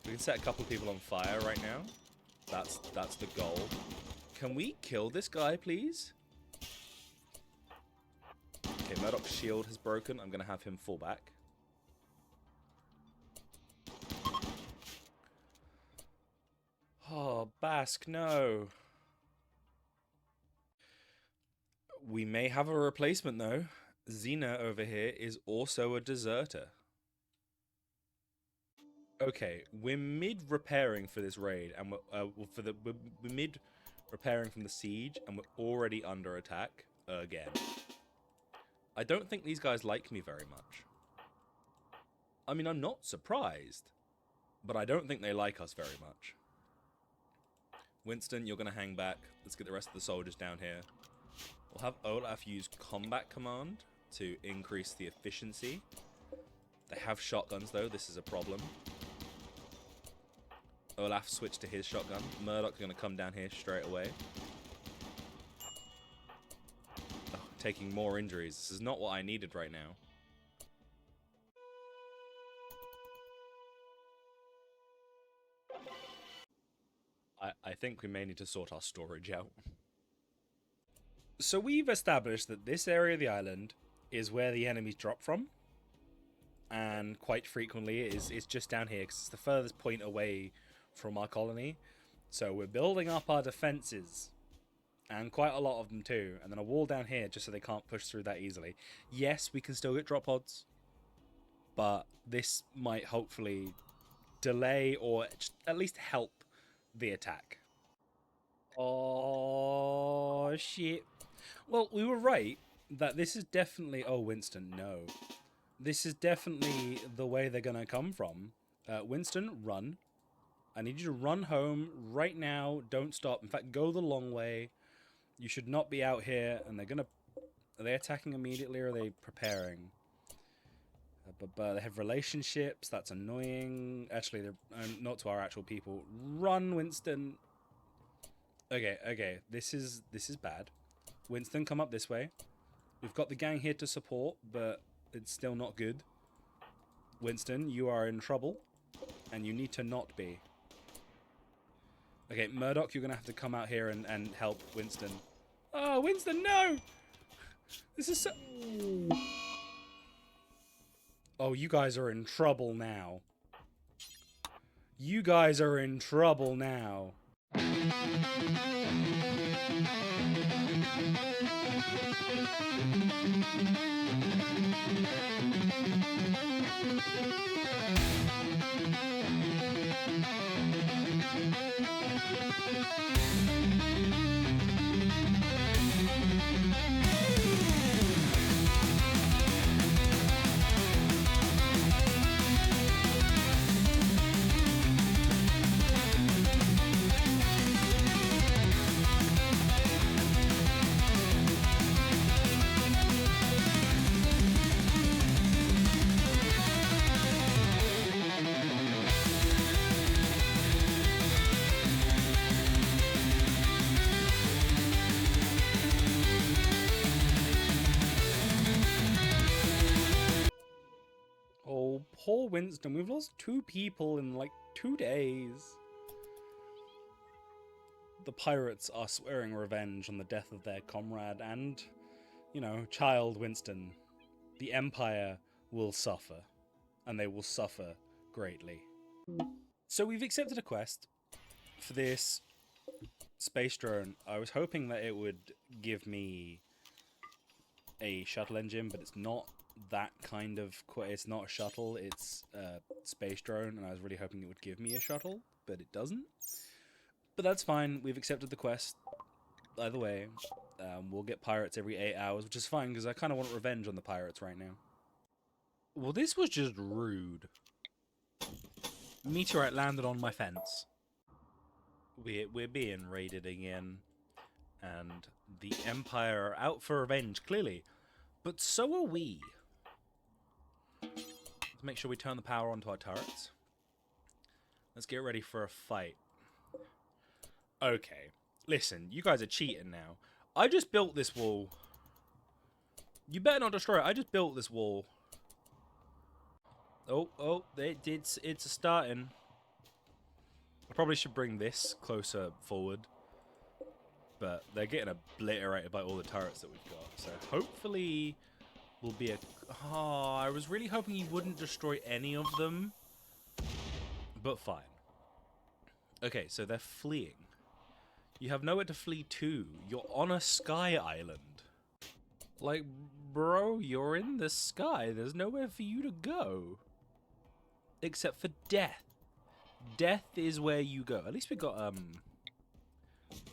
We can set a couple of people on fire right now. That's the goal. Can we kill this guy, please? Okay, Murdoch's shield has broken. I'm going to have him fall back. Oh, Bask, no. We may have a replacement, though. Xena over here is also a deserter. Okay, we're mid-repairing for this raid, and we're mid-repairing from the siege, and we're already under attack again. I don't think these guys like me very much. I mean, I'm not surprised, but I don't think they like us very much. Winston, you're going to hang back. Let's get the rest of the soldiers down here. We'll have Olaf use combat command to increase the efficiency. They have shotguns, though. This is a problem. Olaf switched to his shotgun. Murdoch's going to come down here straight away. Oh, taking more injuries. This is not what I needed right now. I think we may need to sort our storage out. So we've established that this area of the island is where the enemies drop from. And quite frequently it's just down here because it's the furthest point away from our colony. So we're building up our defenses. And quite a lot of them too. And then a wall down here just so they can't push through that easily. Yes, we can still get drop pods. But this might hopefully delay or at least help the attack. Oh, shit. Well, we were right that this is definitely... Oh, Winston, no. This is definitely the way they're going to come from. Winston, run. I need you to run home right now. Don't stop. In fact, go the long way. You should not be out here. And they're going to... Are they attacking immediately or are they preparing? They have relationships. That's annoying. Actually, they're not to our actual people. Run, Winston. Okay. This is bad. Winston, come up this way. We've got the gang here to support, but it's still not good. Winston, you are in trouble, and you need to not be. Okay, Murdoch, you're going to have to come out here and help Winston. Oh, Winston, no! This is so... Oh, you guys are in trouble now. You guys are in trouble now. Poor Winston. We've lost 2 people in like 2 days. The pirates are swearing revenge on the death of their comrade and, you know, child Winston. The Empire will suffer, and they will suffer greatly. So we've accepted a quest for this space drone. I was hoping that it would give me a shuttle engine, but it's not that kind of... It's not a shuttle, it's a space drone, and I was really hoping it would give me a shuttle, but it doesn't. But that's fine, we've accepted the quest. Either way, we'll get pirates every 8 hours, which is fine, because I kind of want revenge on the pirates right now. Well, this was just rude. Meteorite landed on my fence. We're being raided again, and the Empire are out for revenge, clearly. But so are we. Let's make sure we turn the power onto our turrets. Let's get ready for a fight. Okay, listen, you guys are cheating now. I just built this wall. You better not destroy it. I just built this wall. Oh, it's starting. I probably should bring this closer forward. But they're getting obliterated by all the turrets that we've got. So hopefully we'll be a... Oh, I was really hoping he wouldn't destroy any of them. But fine. Okay, so they're fleeing. You have nowhere to flee to. You're on a sky island. Like, bro, you're in the sky. There's nowhere for you to go. Except for death. Death is where you go. At least we got,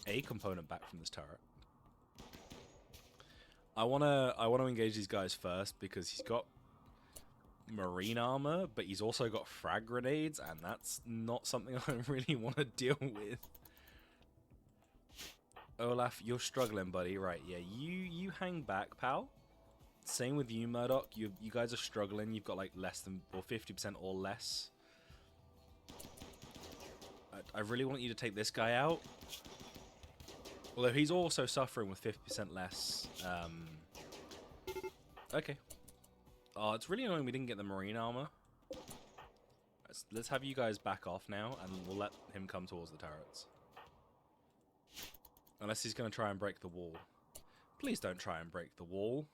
a component back from this turret. I wanna engage these guys first because he's got marine armor, but he's also got frag grenades, and that's not something I really want to deal with. Olaf, you're struggling, buddy. Right, yeah, you hang back, pal. Same with you, Murdoch. You guys are struggling. You've got like less than, or 50% or less. I really want you to take this guy out. Although he's also suffering with 50% less. Okay. Oh, it's really annoying we didn't get the marine armor. Let's have you guys back off now, and we'll let him come towards the turrets. Unless he's going to try and break the wall. Please don't try and break the wall.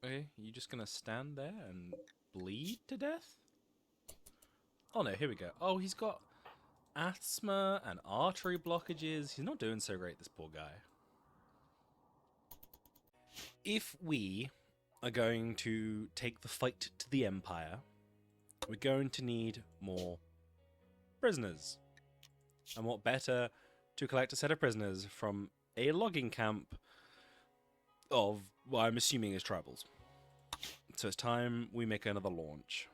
Okay, you just going to stand there and bleed to death? Oh no, here we go. Oh, he's got asthma and artery blockages. He's not doing so great, this poor guy. If we are going to take the fight to the Empire, we're going to need more prisoners. And what better to collect a set of prisoners from a logging camp of, well, I'm assuming is tribals. So it's time we make another launch.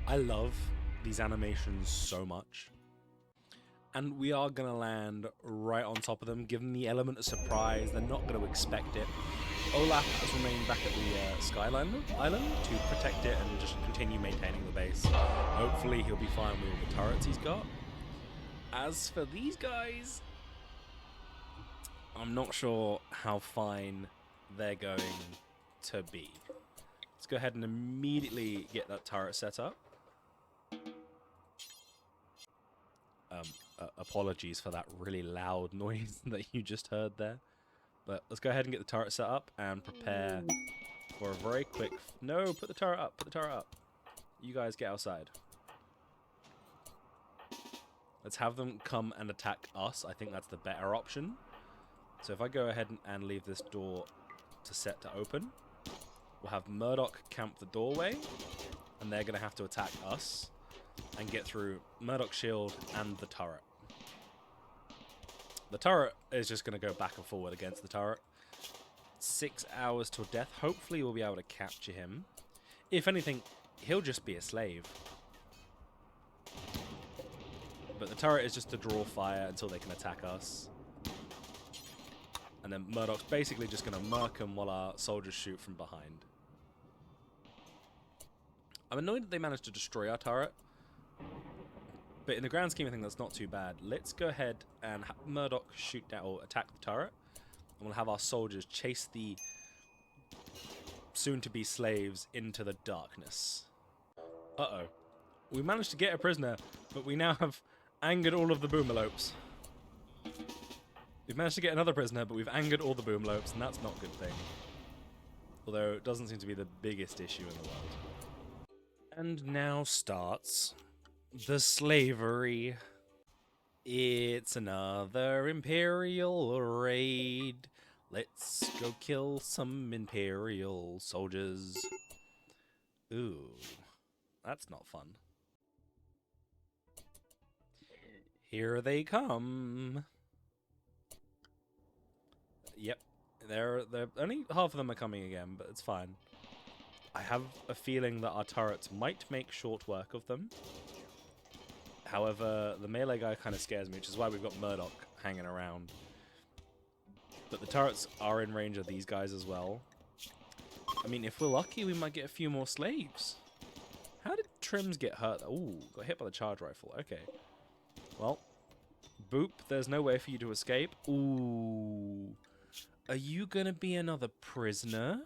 I love these animations so much. And we are going to land right on top of them, give them the element of surprise. They're not going to expect it. Olaf has remained back at the Skyline Island to protect it and just continue maintaining the base. Hopefully he'll be fine with all the turrets he's got. As for these guys, I'm not sure how fine they're going to be. Let's go ahead and immediately get that turret set up. Apologies for that really loud noise that you just heard there. But let's go ahead and get the turret set up and prepare for a very quick... No, put the turret up, put the turret up. You guys get outside. Let's have them come and attack us. I think that's the better option. So if I go ahead and leave this door to set to open, we'll have Murdoch camp the doorway, and they're going to have to attack us and get through Murdoch's shield and the turret. The turret is just going to go back and forward against the turret. 6 hours till death. Hopefully we'll be able to capture him. If anything, he'll just be a slave. But the turret is just to draw fire until they can attack us. And then Murdoch's basically just going to murk him while our soldiers shoot from behind. I'm annoyed that they managed to destroy our turret. But in the grand scheme of things, that's not too bad. Let's go ahead and have Murdoch shoot down or attack the turret. And we'll have our soldiers chase the soon-to-be slaves into the darkness. Uh-oh. We managed to get a prisoner, but we now have angered all of the boomalopes. We've managed to get another prisoner, but we've angered all the boomlopes, and that's not a good thing. Although it doesn't seem to be the biggest issue in the world. And now starts the slavery. It's another Imperial raid. Let's go kill some Imperial soldiers. Ooh, that's not fun. Here they come. Yep, they're only half of them are coming again, but it's fine. I have a feeling that our turrets might make short work of them. However, the melee guy kind of scares me, which is why we've got Murdoch hanging around. But the turrets are in range of these guys as well. I mean, if we're lucky, we might get a few more slaves. How did Trims get hurt? Ooh, got hit by the charge rifle. Okay. Well, boop, there's no way for you to escape. Ooh. Are you gonna be another prisoner?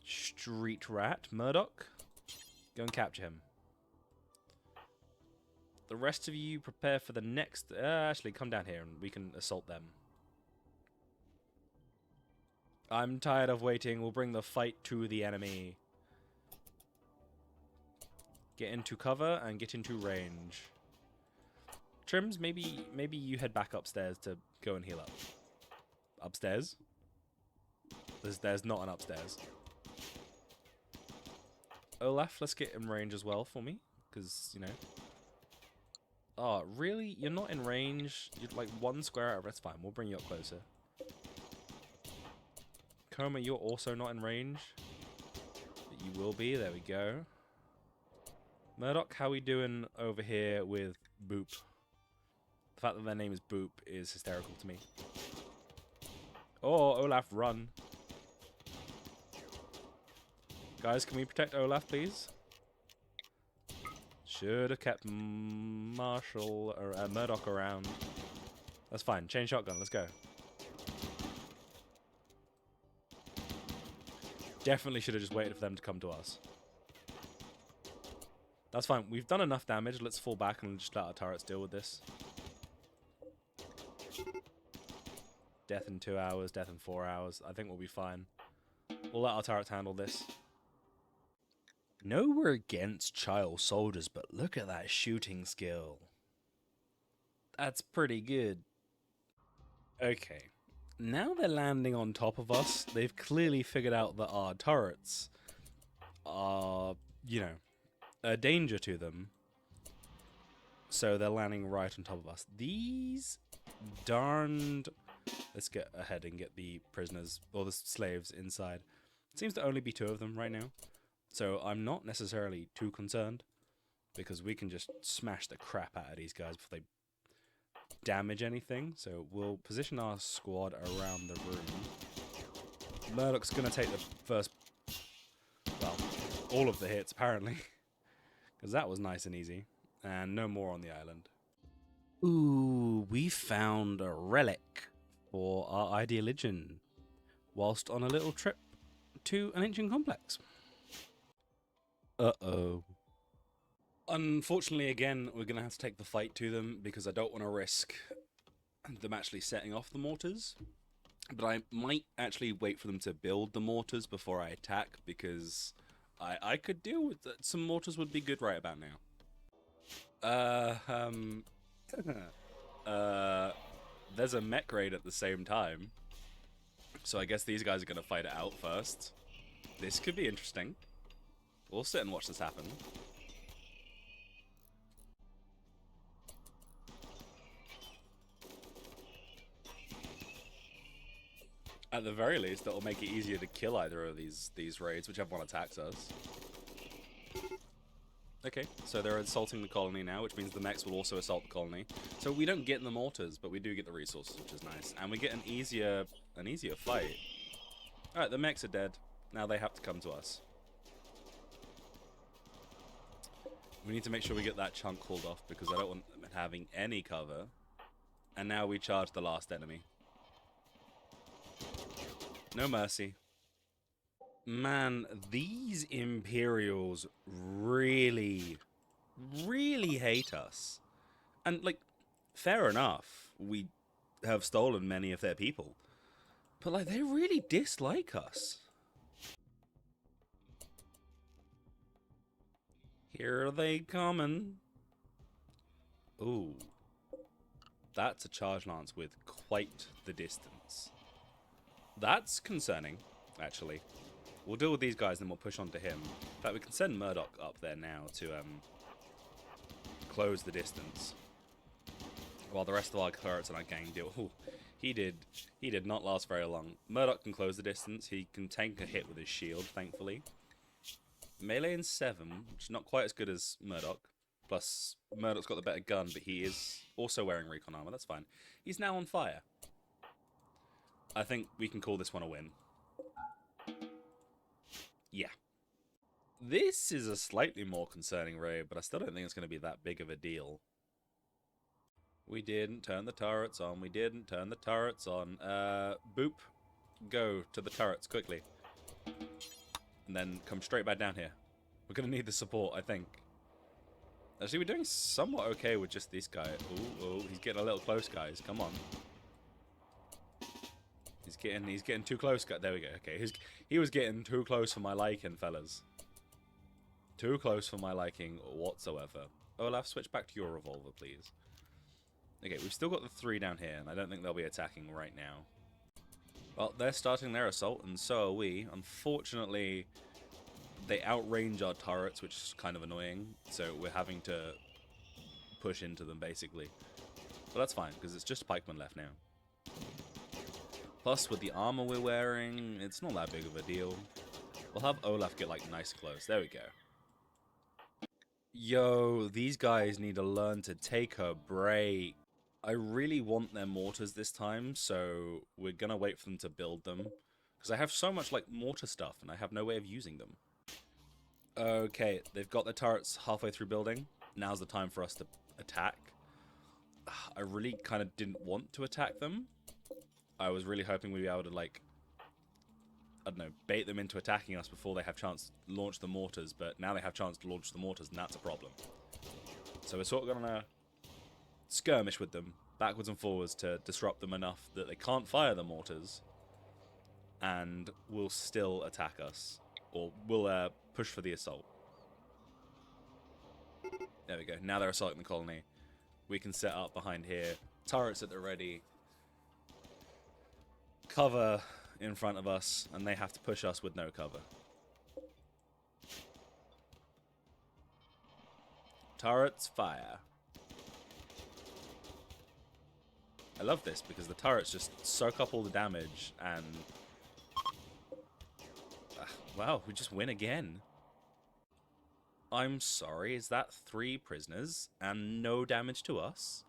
Street rat. Murdoch? Go and capture him. The rest of you prepare for the next... actually, come down here and we can assault them. I'm tired of waiting. We'll bring the fight to the enemy. Get into cover and get into range. Trims, maybe you head back upstairs to go and heal up. Upstairs? There's not an upstairs. Olaf, let's get in range as well for me. Because, you know... Oh, really? You're not in range? You're like one square out. That's fine. We'll bring you up closer. Coma, you're also not in range. But you will be. There we go. Murdoch, how we doing over here with Boop? The fact that their name is Boop is hysterical to me. Oh, Olaf, run. Guys, can we protect Olaf, please? Should have kept Marshall or Murdoch around. That's fine. Chain shotgun. Let's go. Definitely should have just waited for them to come to us. That's fine. We've done enough damage. Let's fall back and just let our turrets deal with this. Death in 2 hours. Death in 4 hours. I think we'll be fine. We'll let our turrets handle this. No, we're against child soldiers, but look at that shooting skill. That's pretty good. Okay. Now they're landing on top of us. They've clearly figured out that our turrets are, you know, a danger to them. So they're landing right on top of us. These darned... Let's get ahead and get the prisoners, or the slaves, inside. It seems to only be 2 of them right now. So I'm not necessarily too concerned, because we can just smash the crap out of these guys before they damage anything. So we'll position our squad around the room. Murdoch's going to take the first, well, all of the hits apparently, because that was nice and easy, and no more on the island. Ooh, we found a relic for our ideologian whilst on a little trip to an ancient complex. Uh-oh. Unfortunately, again, we're going to have to take the fight to them because I don't want to risk them actually setting off the mortars. But I might actually wait for them to build the mortars before I attack, because I could deal with that. Some mortars would be good right about now. There's a mech raid at the same time. So I guess these guys are going to fight it out first. This could be interesting. We'll sit and watch this happen. At the very least, that'll make it easier to kill either of these raids, whichever one attacks us. Okay, so they're assaulting the colony now, which means the mechs will also assault the colony. So we don't get the mortars, but we do get the resources, which is nice. And we get an easier fight. Alright, the mechs are dead. Now they have to come to us. We need to make sure we get that chunk called off, because I don't want them having any cover. And now we charge the last enemy. No mercy. Man, these Imperials really, really hate us. And, like, fair enough. We have stolen many of their people. But, like, they really dislike us. Here they coming. Ooh. That's a charge lance with quite the distance. That's concerning, actually. We'll deal with these guys, then we'll push on to him. In fact, we can send Murdoch up there now to close the distance, while the rest of our turrets and our gang deal. Ooh, he did not last very long. Murdoch can close the distance. He can tank a hit with his shield, thankfully. Melee in 7, which is not quite as good as Murdoch. Plus, Murdoch's got the better gun, but he is also wearing recon armor. That's fine. He's now on fire. I think we can call this one a win. Yeah. This is a slightly more concerning raid, but I still don't think it's going to be that big of a deal. We didn't turn the turrets on. We didn't turn the turrets on. Boop. Go to the turrets quickly. And then come straight back down here. We're going to need the support, I think. Actually, we're doing somewhat okay with just this guy. Ooh, he's getting a little close, guys. Come on. He's getting too close. There we go. Okay, he was getting too close for my liking, fellas. Too close for my liking whatsoever. Olaf, switch back to your revolver, please. Okay, we've still got the 3 down here, and I don't think they'll be attacking right now. Well, they're starting their assault, and so are we. Unfortunately, they outrange our turrets, which is kind of annoying, so we're having to push into them, basically. But that's fine, because it's just pikemen left now. Plus, with the armor we're wearing, it's not that big of a deal. We'll have Olaf get, like, nice close. There we go. Yo, these guys need to learn to take a break. I really want their mortars this time, so we're gonna wait for them to build them. Because I have so much, like, mortar stuff, and I have no way of using them. Okay, they've got their turrets halfway through building. Now's the time for us to attack. I really kind of didn't want to attack them. I was really hoping we'd be able to, like, I don't know, bait them into attacking us before they have chance to launch the mortars, but now they have chance to launch the mortars, and that's a problem. So we're sort of gonna skirmish with them, backwards and forwards, to disrupt them enough that they can't fire the mortars, and will still attack us, or will push for the assault. There we go. Now they're assaulting the colony. We can set up behind here, turrets at the ready, cover in front of us, and they have to push us with no cover. Turrets, fire. I love this because the turrets just soak up all the damage, and wow, we just win again. I'm sorry, is that 3 prisoners and no damage to us?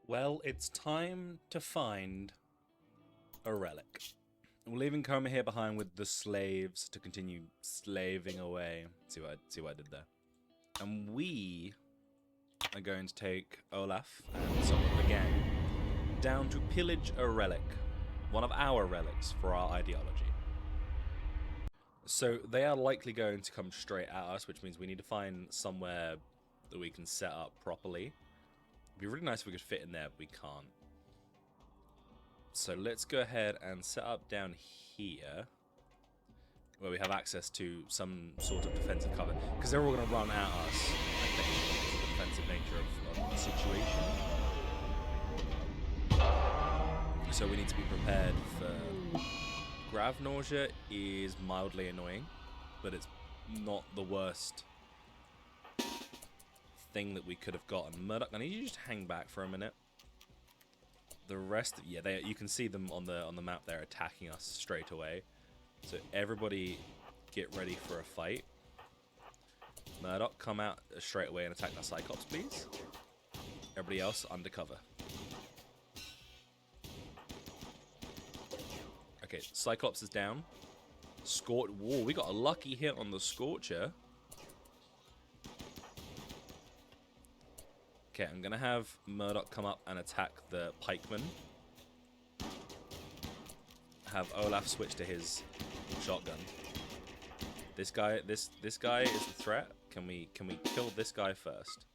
Well, it's time to find a relic. We're leaving Coma here behind with the slaves to continue slaving away. See what I did there. And we are going to take Olaf and some of the gang down to pillage a relic. One of our relics for our ideology. So they are likely going to come straight at us, which means we need to find somewhere that we can set up properly. It'd be really nice if we could fit in there, but we can't. So let's go ahead and set up down here, where we have access to some sort of defensive cover. Because they're all going to run at us, I think, because of the defensive nature of the situation. So we need to be prepared for... Grav nausea is mildly annoying, but it's not the worst thing that we could have gotten. Murdoch, I need you to just hang back for a minute. The rest, yeah, you can see them on the map there attacking us straight away. So everybody get ready for a fight. Murdoch, come out straight away and attack that Cyclops, please. Everybody else, undercover. Okay, Cyclops is down. Whoa, we got a lucky hit on the Scorcher. Okay, I'm gonna have Murdoch come up and attack the pikeman. Have Olaf switch to his shotgun. This guy is the threat. Can we kill this guy first?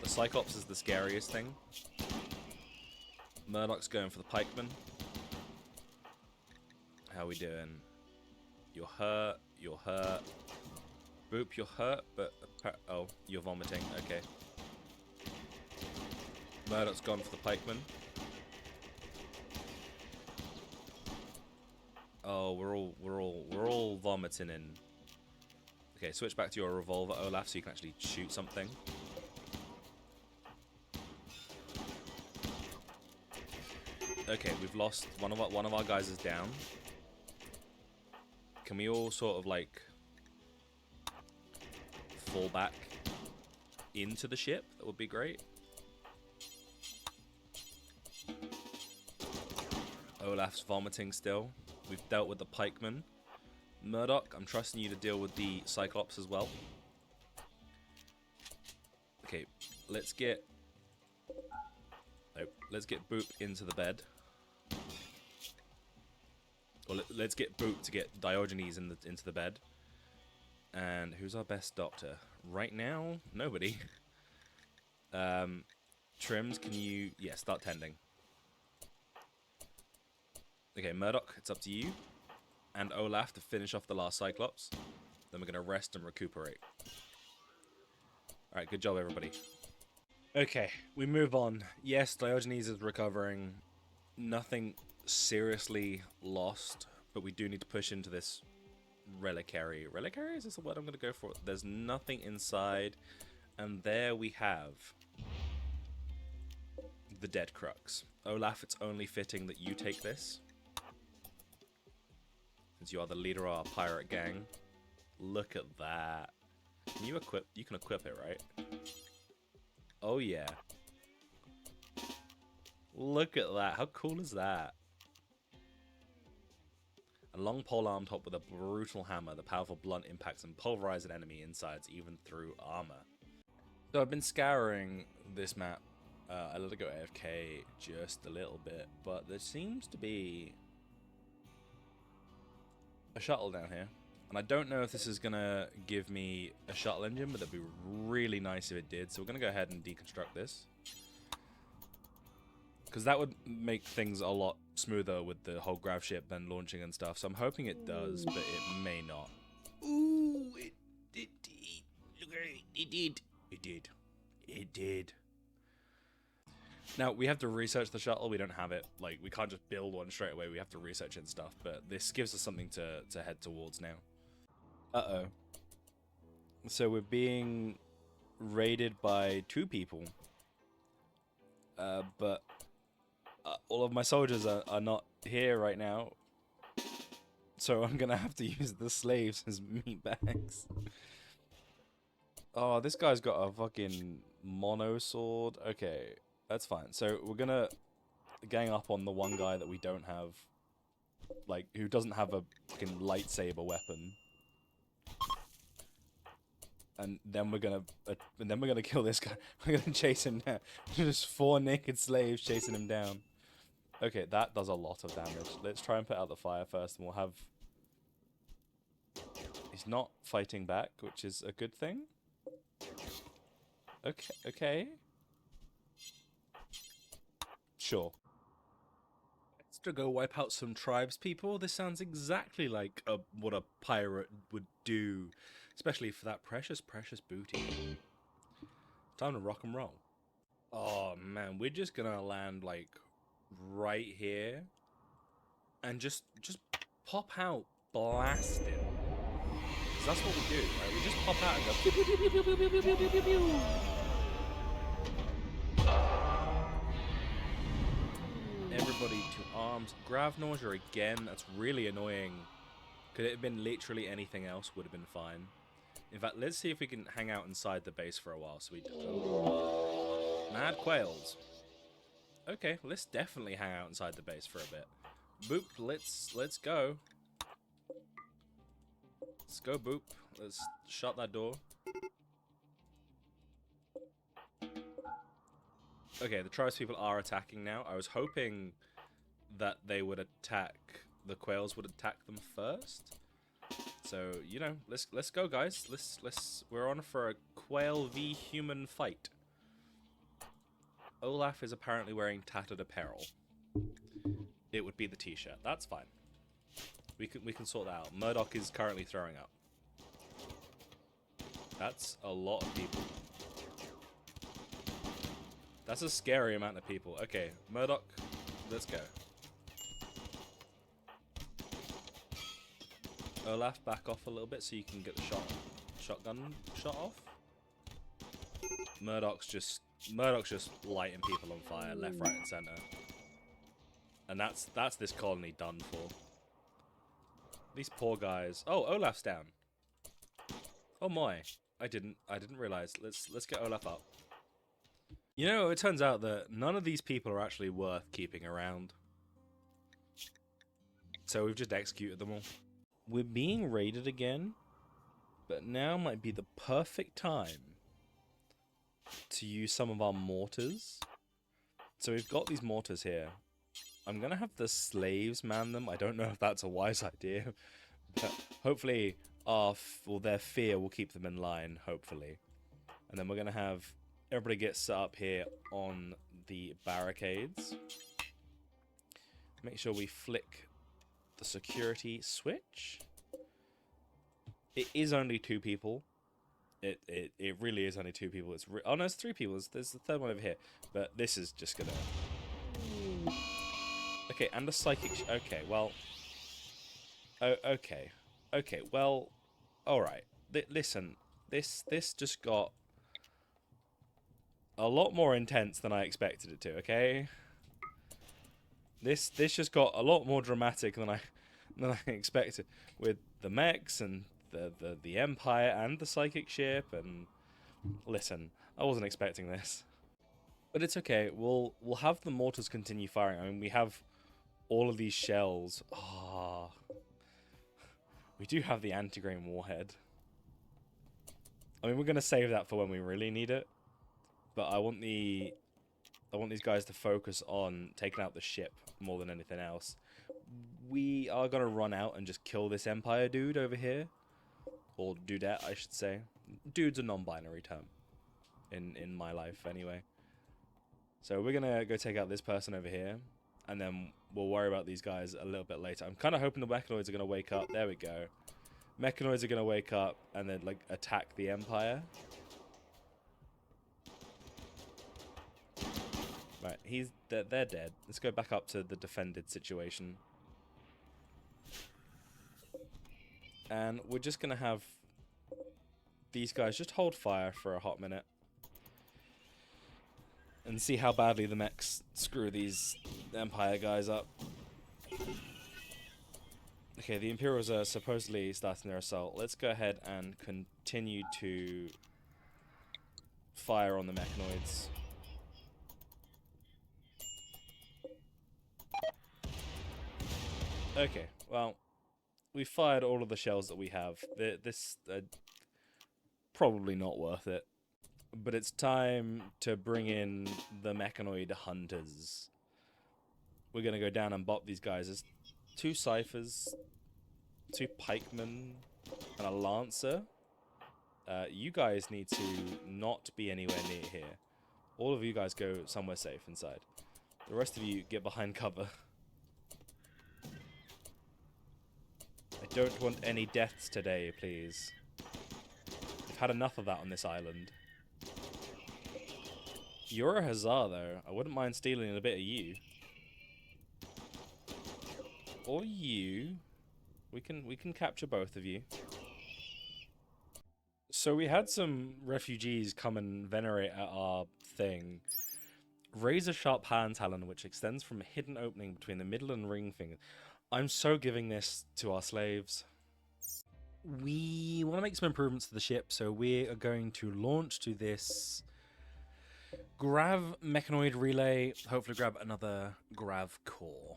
The Cyclops is the scariest thing. Murdoch's going for the pikeman. How we doing? You're hurt. You're hurt. Boop, you're hurt, but oh, you're vomiting. Okay. Murdoch's gone for the pikeman. Oh, we're all vomiting in. Okay, switch back to your revolver, Olaf, so you can actually shoot something. Okay, we've lost one of our guys is down. Can we all sort of like fall back into the ship? That would be great. Olaf's vomiting still. We've dealt with the pikeman. Murdoch, I'm trusting you to deal with the Cyclops as well. Okay, let's get Boop into the bed. Or let's get Boop to get Diogenes into the bed. And who's our best doctor? Right now, nobody. Trims, can you... Yeah, start tending. Okay, Murdoch, it's up to you. And Olaf to finish off the last Cyclops. Then we're going to rest and recuperate. Alright, good job, everybody. Okay, we move on. Yes, Diogenes is recovering. Nothing seriously lost, but we do need to push into this reliquary. Reliquary? Is this the word I'm going to go for? There's nothing inside. And there we have the dead crux. Olaf, it's only fitting that you take this, since you are the leader of our pirate gang. Look at that. Can you equip? You can equip it, right? Oh yeah. Look at that. How cool is that? A long pole arm top with a brutal hammer. The powerful blunt impacts and pulverize an enemy insides, even through armor. So I've been scouring this map. I let it go AFK just a little bit, but there seems to be a shuttle down here. And I don't know if this is going to give me a shuttle engine, but that'd be really nice if it did. So we're going to go ahead and deconstruct this, because that would make things a lot smoother with the whole grav ship and launching and stuff. So I'm hoping it does, but it may not. Ooh, it did. Look at it. It did. It did. It did. Now, we have to research the shuttle. We don't have it. Like, we can't just build one straight away. We have to research it and stuff. But this gives us something to head towards now. Uh-oh. So we're being raided by 2 people. But all of my soldiers are not here right now. So I'm going to have to use the slaves as meat bags. Oh, this guy's got a fucking mono sword. Okay. That's fine. So we're gonna gang up on the one guy that we don't have, like, who doesn't have a fucking lightsaber weapon, and then we're gonna kill this guy. We're gonna chase him down. Just 4 naked slaves chasing him down. Okay, that does a lot of damage. Let's try and put out the fire first, and we'll have. He's not fighting back, which is a good thing. Okay. Okay. Sure. Let's to go wipe out some tribes people. This sounds exactly like what a pirate would do, especially for that precious booty. Time to rock and roll. Oh man, we're just gonna land like right here and just pop out blasting. 'Cause that's what we do, right? We just pop out and go pew, pew, pew, pew, pew, pew, pew, pew, pew, pew, pew. Everybody to arms. Grav nausea again. That's really annoying. Could it have been literally anything else? Would have been fine. In fact, let's see if we can hang out inside the base for a while. So we Mad quails. Okay, let's definitely hang out inside the base for a bit. Boop, let's go. Let's go, Boop. Let's shut that door. Okay, the tribespeople are attacking now. I was hoping that they would attack, the quails would attack them first. So, you know, let's go, guys. We're on for a quail v human fight. Olaf is apparently wearing tattered apparel. It would be the t-shirt. That's fine. We can sort that out. Murdoch is currently throwing up. That's a lot of people. That's a scary amount of people. Okay, Murdoch, let's go. Olaf, back off a little bit so you can get the shotgun shot off. Murdoch's just lighting people on fire left, right, and center. And that's this colony done for. These poor guys. Oh, Olaf's down. Oh my. I didn't realize. Let's get Olaf up. You know, it turns out that none of these people are actually worth keeping around. So we've just executed them all. We're being raided again, but now might be the perfect time to use some of our mortars. So we've got these mortars here. I'm gonna have the slaves man them. I don't know if that's a wise idea, but hopefully their fear will keep them in line, hopefully. And then we're gonna have everybody get set up here on the barricades. Make sure we flick the security switch. It is only 2 people. It really is only 2 people. Oh no, it's 3 people. There's the third one over here. But this is just gonna... Okay, and a psychic... Okay, well... Oh, okay. Okay, well... Alright. Listen, this just got a lot more intense than I expected it to, okay? This just got a lot more dramatic than I expected, with the mechs and the Empire and the psychic ship. And listen, I wasn't expecting this, but it's okay. We'll have the mortars continue firing. I mean, we have all of these shells. Ah, we do have the anti-grain warhead. I mean, we're gonna save that for when we really need it, but I want these guys to focus on taking out the ship more than anything else. We are going to run out and just kill this Empire dude over here. Or dudette, I should say. Dude's a non-binary term. In my life, anyway. So we're going to go take out this person over here. And then we'll worry about these guys a little bit later. I'm kind of hoping the mechanoids are going to wake up. There we go. Mechanoids are going to wake up and then, like, attack the Empire. Right, they're dead. Let's go back up to the defended situation. And we're just gonna have these guys just hold fire for a hot minute. And see how badly the mechs screw these Empire guys up. Okay, the Imperials are supposedly starting their assault. Let's go ahead and continue to fire on the mechanoids. Okay, well, we fired all of the shells that we have. This probably not worth it. But it's time to bring in the mechanoid hunters. We're going to go down and bop these guys. There's 2 ciphers, 2 pikemen, and a lancer. You guys need to not be anywhere near here. All of you guys go somewhere safe inside. The rest of you get behind cover. I don't want any deaths today, please. We've had enough of that on this island. You're a hussar, though. I wouldn't mind stealing a bit of you. Or you. We can capture both of you. So we had some refugees come and venerate at our thing. Razor-sharp hand talon, which extends from a hidden opening between the middle and ring finger. I'm so giving this to our slaves. We want to make some improvements to the ship, so we are going to launch to this Grav mechanoid relay. Hopefully grab another Grav core.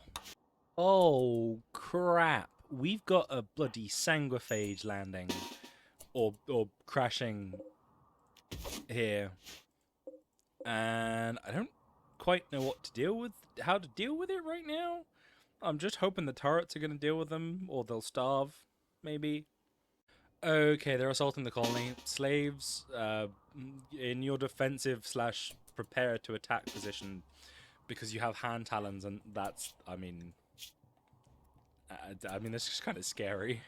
Oh, crap. We've got a bloody sanguiphage landing. Or crashing here. And I don't quite know how to deal with it right now. I'm just hoping the turrets are going to deal with them, or they'll starve, maybe. Okay, they're assaulting the colony. Slaves, in your defensive slash prepare to attack position, because you have hand talons, and that's, that's just kind of scary.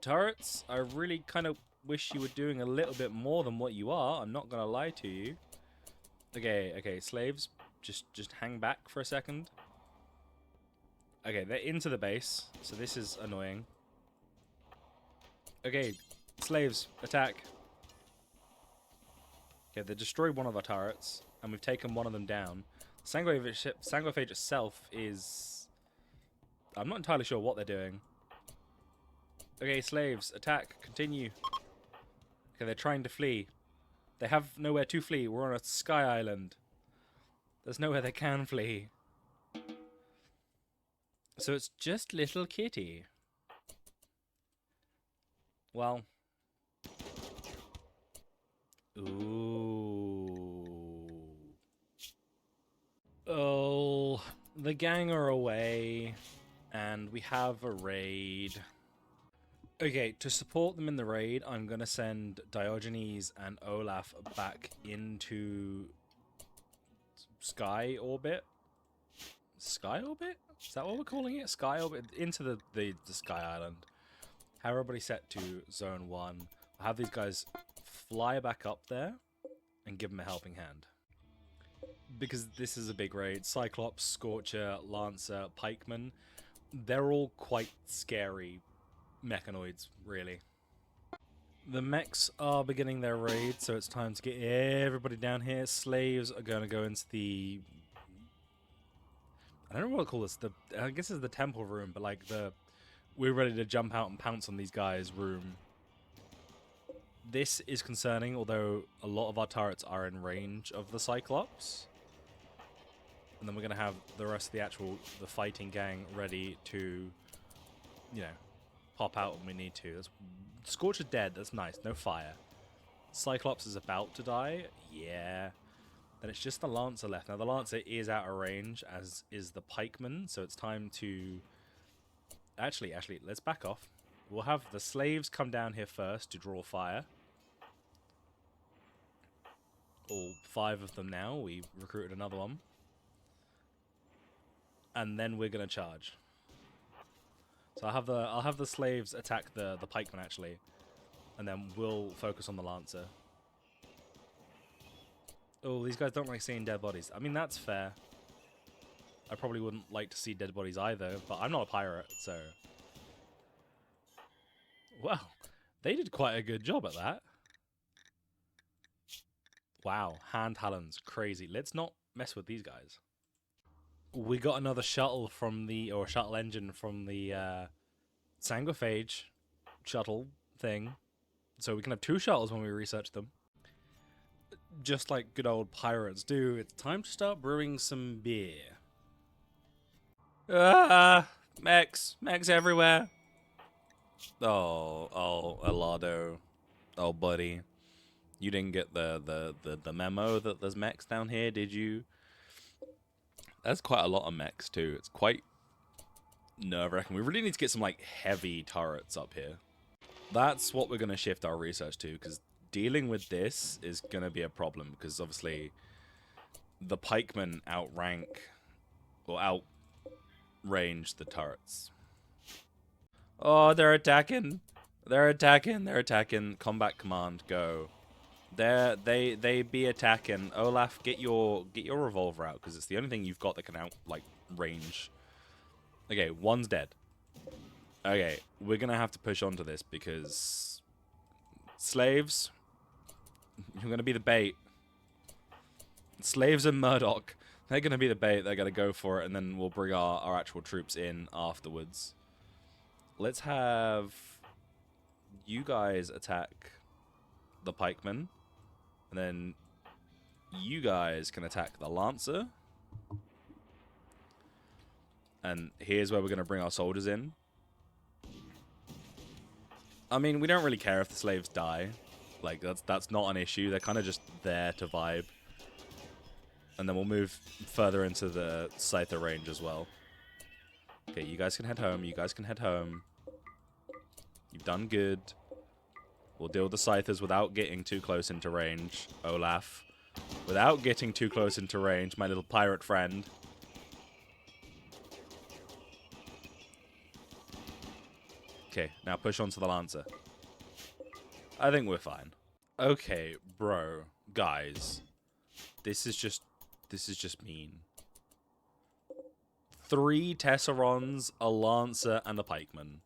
Turrets, I really kind of wish you were doing a little bit more than what you are. I'm not gonna lie to you. Okay, slaves, just hang back for a second. Okay, they're into the base, so this is annoying. Okay, slaves, attack. Okay, they destroyed one of our turrets, and we've taken one of them down. Sanguiphage itself is... I'm not entirely sure what they're doing. Okay, slaves, attack, continue. Okay, they're trying to flee. They have nowhere to flee. We're on a sky island. There's nowhere they can flee. So it's just little kitty. Well. Ooh. Oh, the gang are away, and we have a raid. Okay, to support them in the raid, I'm going to send Diogenes and Olaf back into Sky Orbit. Sky Orbit? Is that what we're calling it? Sky Orbit? Into the Sky Island. Have everybody set to Zone 1. I'll have these guys fly back up there and give them a helping hand. Because this is a big raid. Cyclops, Scorcher, Lancer, Pikeman. They're all quite scary mechanoids, really. The mechs are beginning their raid, so it's time to get everybody down here. Slaves are going to go into the... I don't know what to call this. I guess it's the temple room, but like we're ready to jump out and pounce on these guys room. This is concerning, although a lot of our turrets are in range of the Cyclops. And then we're going to have the rest of the fighting gang ready to, pop out when we need to. Scorcher dead, that's nice, no fire. Cyclops is about to die, yeah. Then it's just the Lancer left. Now the Lancer is out of range, as is the Pikeman, so it's time to... Actually, let's back off. We'll have the slaves come down here first to draw fire. All 5 of them now, we've recruited another one. And then we're gonna charge. So I'll have the slaves attack the pikeman actually, and then we'll focus on the lancer. Oh, these guys don't like seeing dead bodies. I mean, that's fair. I probably wouldn't like to see dead bodies either, but I'm not a pirate, so... Well, they did quite a good job at that. Wow, hand talons, crazy. Let's not mess with these guys. We got another shuttle from shuttle engine from the Sanguiphage shuttle thing. So we can have 2 shuttles when we research them. Just like good old pirates do, it's time to start brewing some beer. Ah, mechs everywhere. Oh, Elado. Oh, buddy. You didn't get the memo that there's mechs down here, did you? That's quite a lot of mechs, too. It's quite nerve-wracking. We really need to get some, like, heavy turrets up here. That's what we're going to shift our research to, because dealing with this is going to be a problem, because obviously the pikemen outrank, or outrange the turrets. Oh, they're attacking. They're attacking. Combat command, go. They be attacking. Olaf, get your revolver out, because it's the only thing you've got that can range. Okay, one's dead. Okay, we're gonna have to push on to this because slaves, you're gonna be the bait. Slaves and Murdoch, they're gonna be the bait. They're gonna go for it, and then we'll bring our actual troops in afterwards. Let's have you guys attack the pikemen. And then you guys can attack the lancer. And here's where we're going to bring our soldiers in. I mean, we don't really care if the slaves die. Like, that's not an issue. They're kind of just there to vibe. And then we'll move further into the Scyther range as well. Okay, you guys can head home. You guys can head home. You've done good. We'll deal with the Scythers without getting too close into range, Olaf. Without getting too close into range, my little pirate friend. Okay, now push on to the Lancer. I think we're fine. Okay, bro. Guys. This is just mean. 3 Tesserons, a Lancer, and a Pikeman.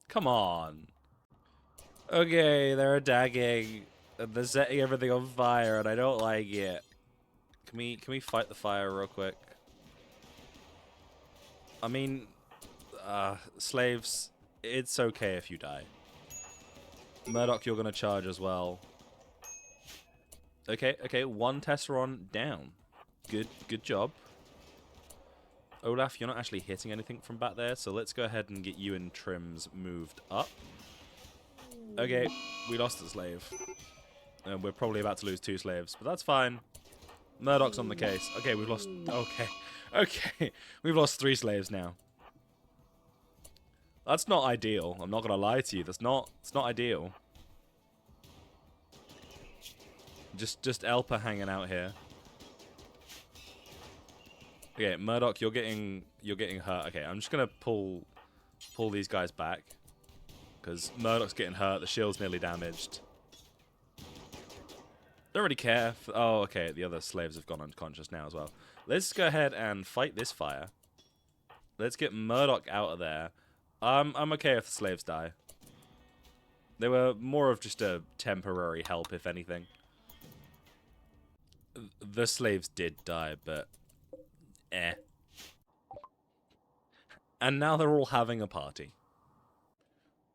Come on. Okay, they're attacking. They're setting everything on fire, and I don't like it. Can we fight the fire real quick? I mean, slaves, it's okay if you die. Murdoch, you're gonna charge as well. Okay, 1 Tesseron down. Good job. Olaf, you're not actually hitting anything from back there, so let's go ahead and get you and Trims moved up. Okay, we lost a slave. We're probably about to lose 2 slaves, but that's fine. Murdoch's on the case. Okay, we've lost... Okay. We've lost 3 slaves now. That's not ideal. I'm not going to lie to you. It's not ideal. Just Elpa hanging out here. Okay, Murdoch, you're getting hurt. Okay, I'm just going to pull these guys back. Because Murdoch's getting hurt. The shield's nearly damaged. Don't really care. Oh, okay. The other slaves have gone unconscious now as well. Let's go ahead and fight this fire. Let's get Murdoch out of there. I'm okay if the slaves die. They were more of just a temporary help, if anything. The slaves did die, but... And now they're all having a party.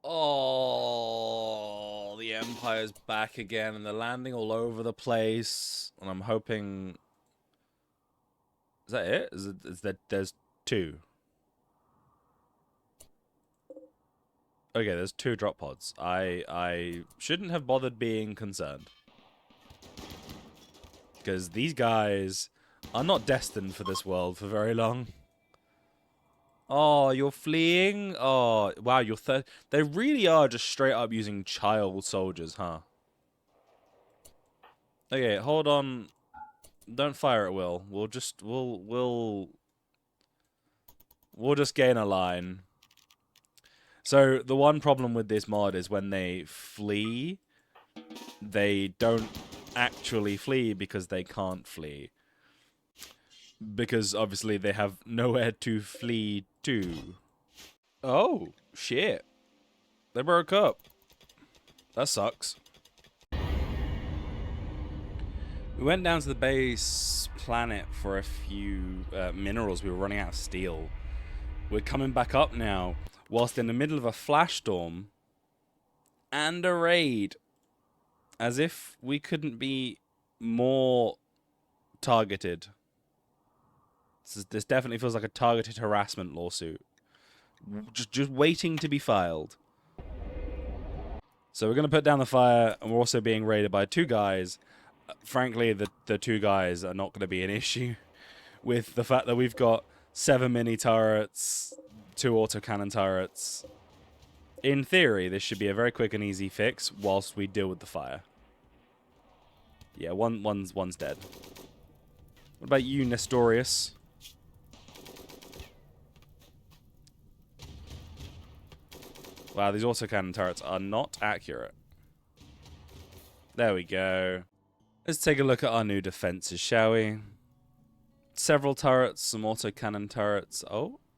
Oh, the Empire's back again, and they're landing all over the place. And I'm hoping... Is that it? Is that there's 2? Okay, there's 2 drop pods. I shouldn't have bothered being concerned. Because these guys are not destined for this world for very long. Oh, you're fleeing? Oh, wow, you're they really are just straight up using child soldiers, huh? Okay, hold on. Don't fire at will. We'll just gain a line. So the one problem with this mod is when they flee, they don't actually flee because they can't flee. Because obviously they have nowhere to flee to. Oh, shit. They broke up. That sucks. We went down to the base planet for a few minerals. We were running out of steel. We're coming back up now, whilst in the middle of a flash storm and a raid. As if we couldn't be more targeted. This definitely feels like a targeted harassment lawsuit. Just waiting to be filed. So we're going to put down the fire, and we're also being raided by 2 guys. Frankly, the 2 guys are not going to be an issue. With the fact that we've got 7 mini turrets, 2 autocannon turrets. In theory, this should be a very quick and easy fix whilst we deal with the fire. Yeah, one's dead. What about you, Nestorius? Wow, these autocannon turrets are not accurate. There we go. Let's take a look at our new defenses, shall we? Several turrets, some autocannon turrets. Oh.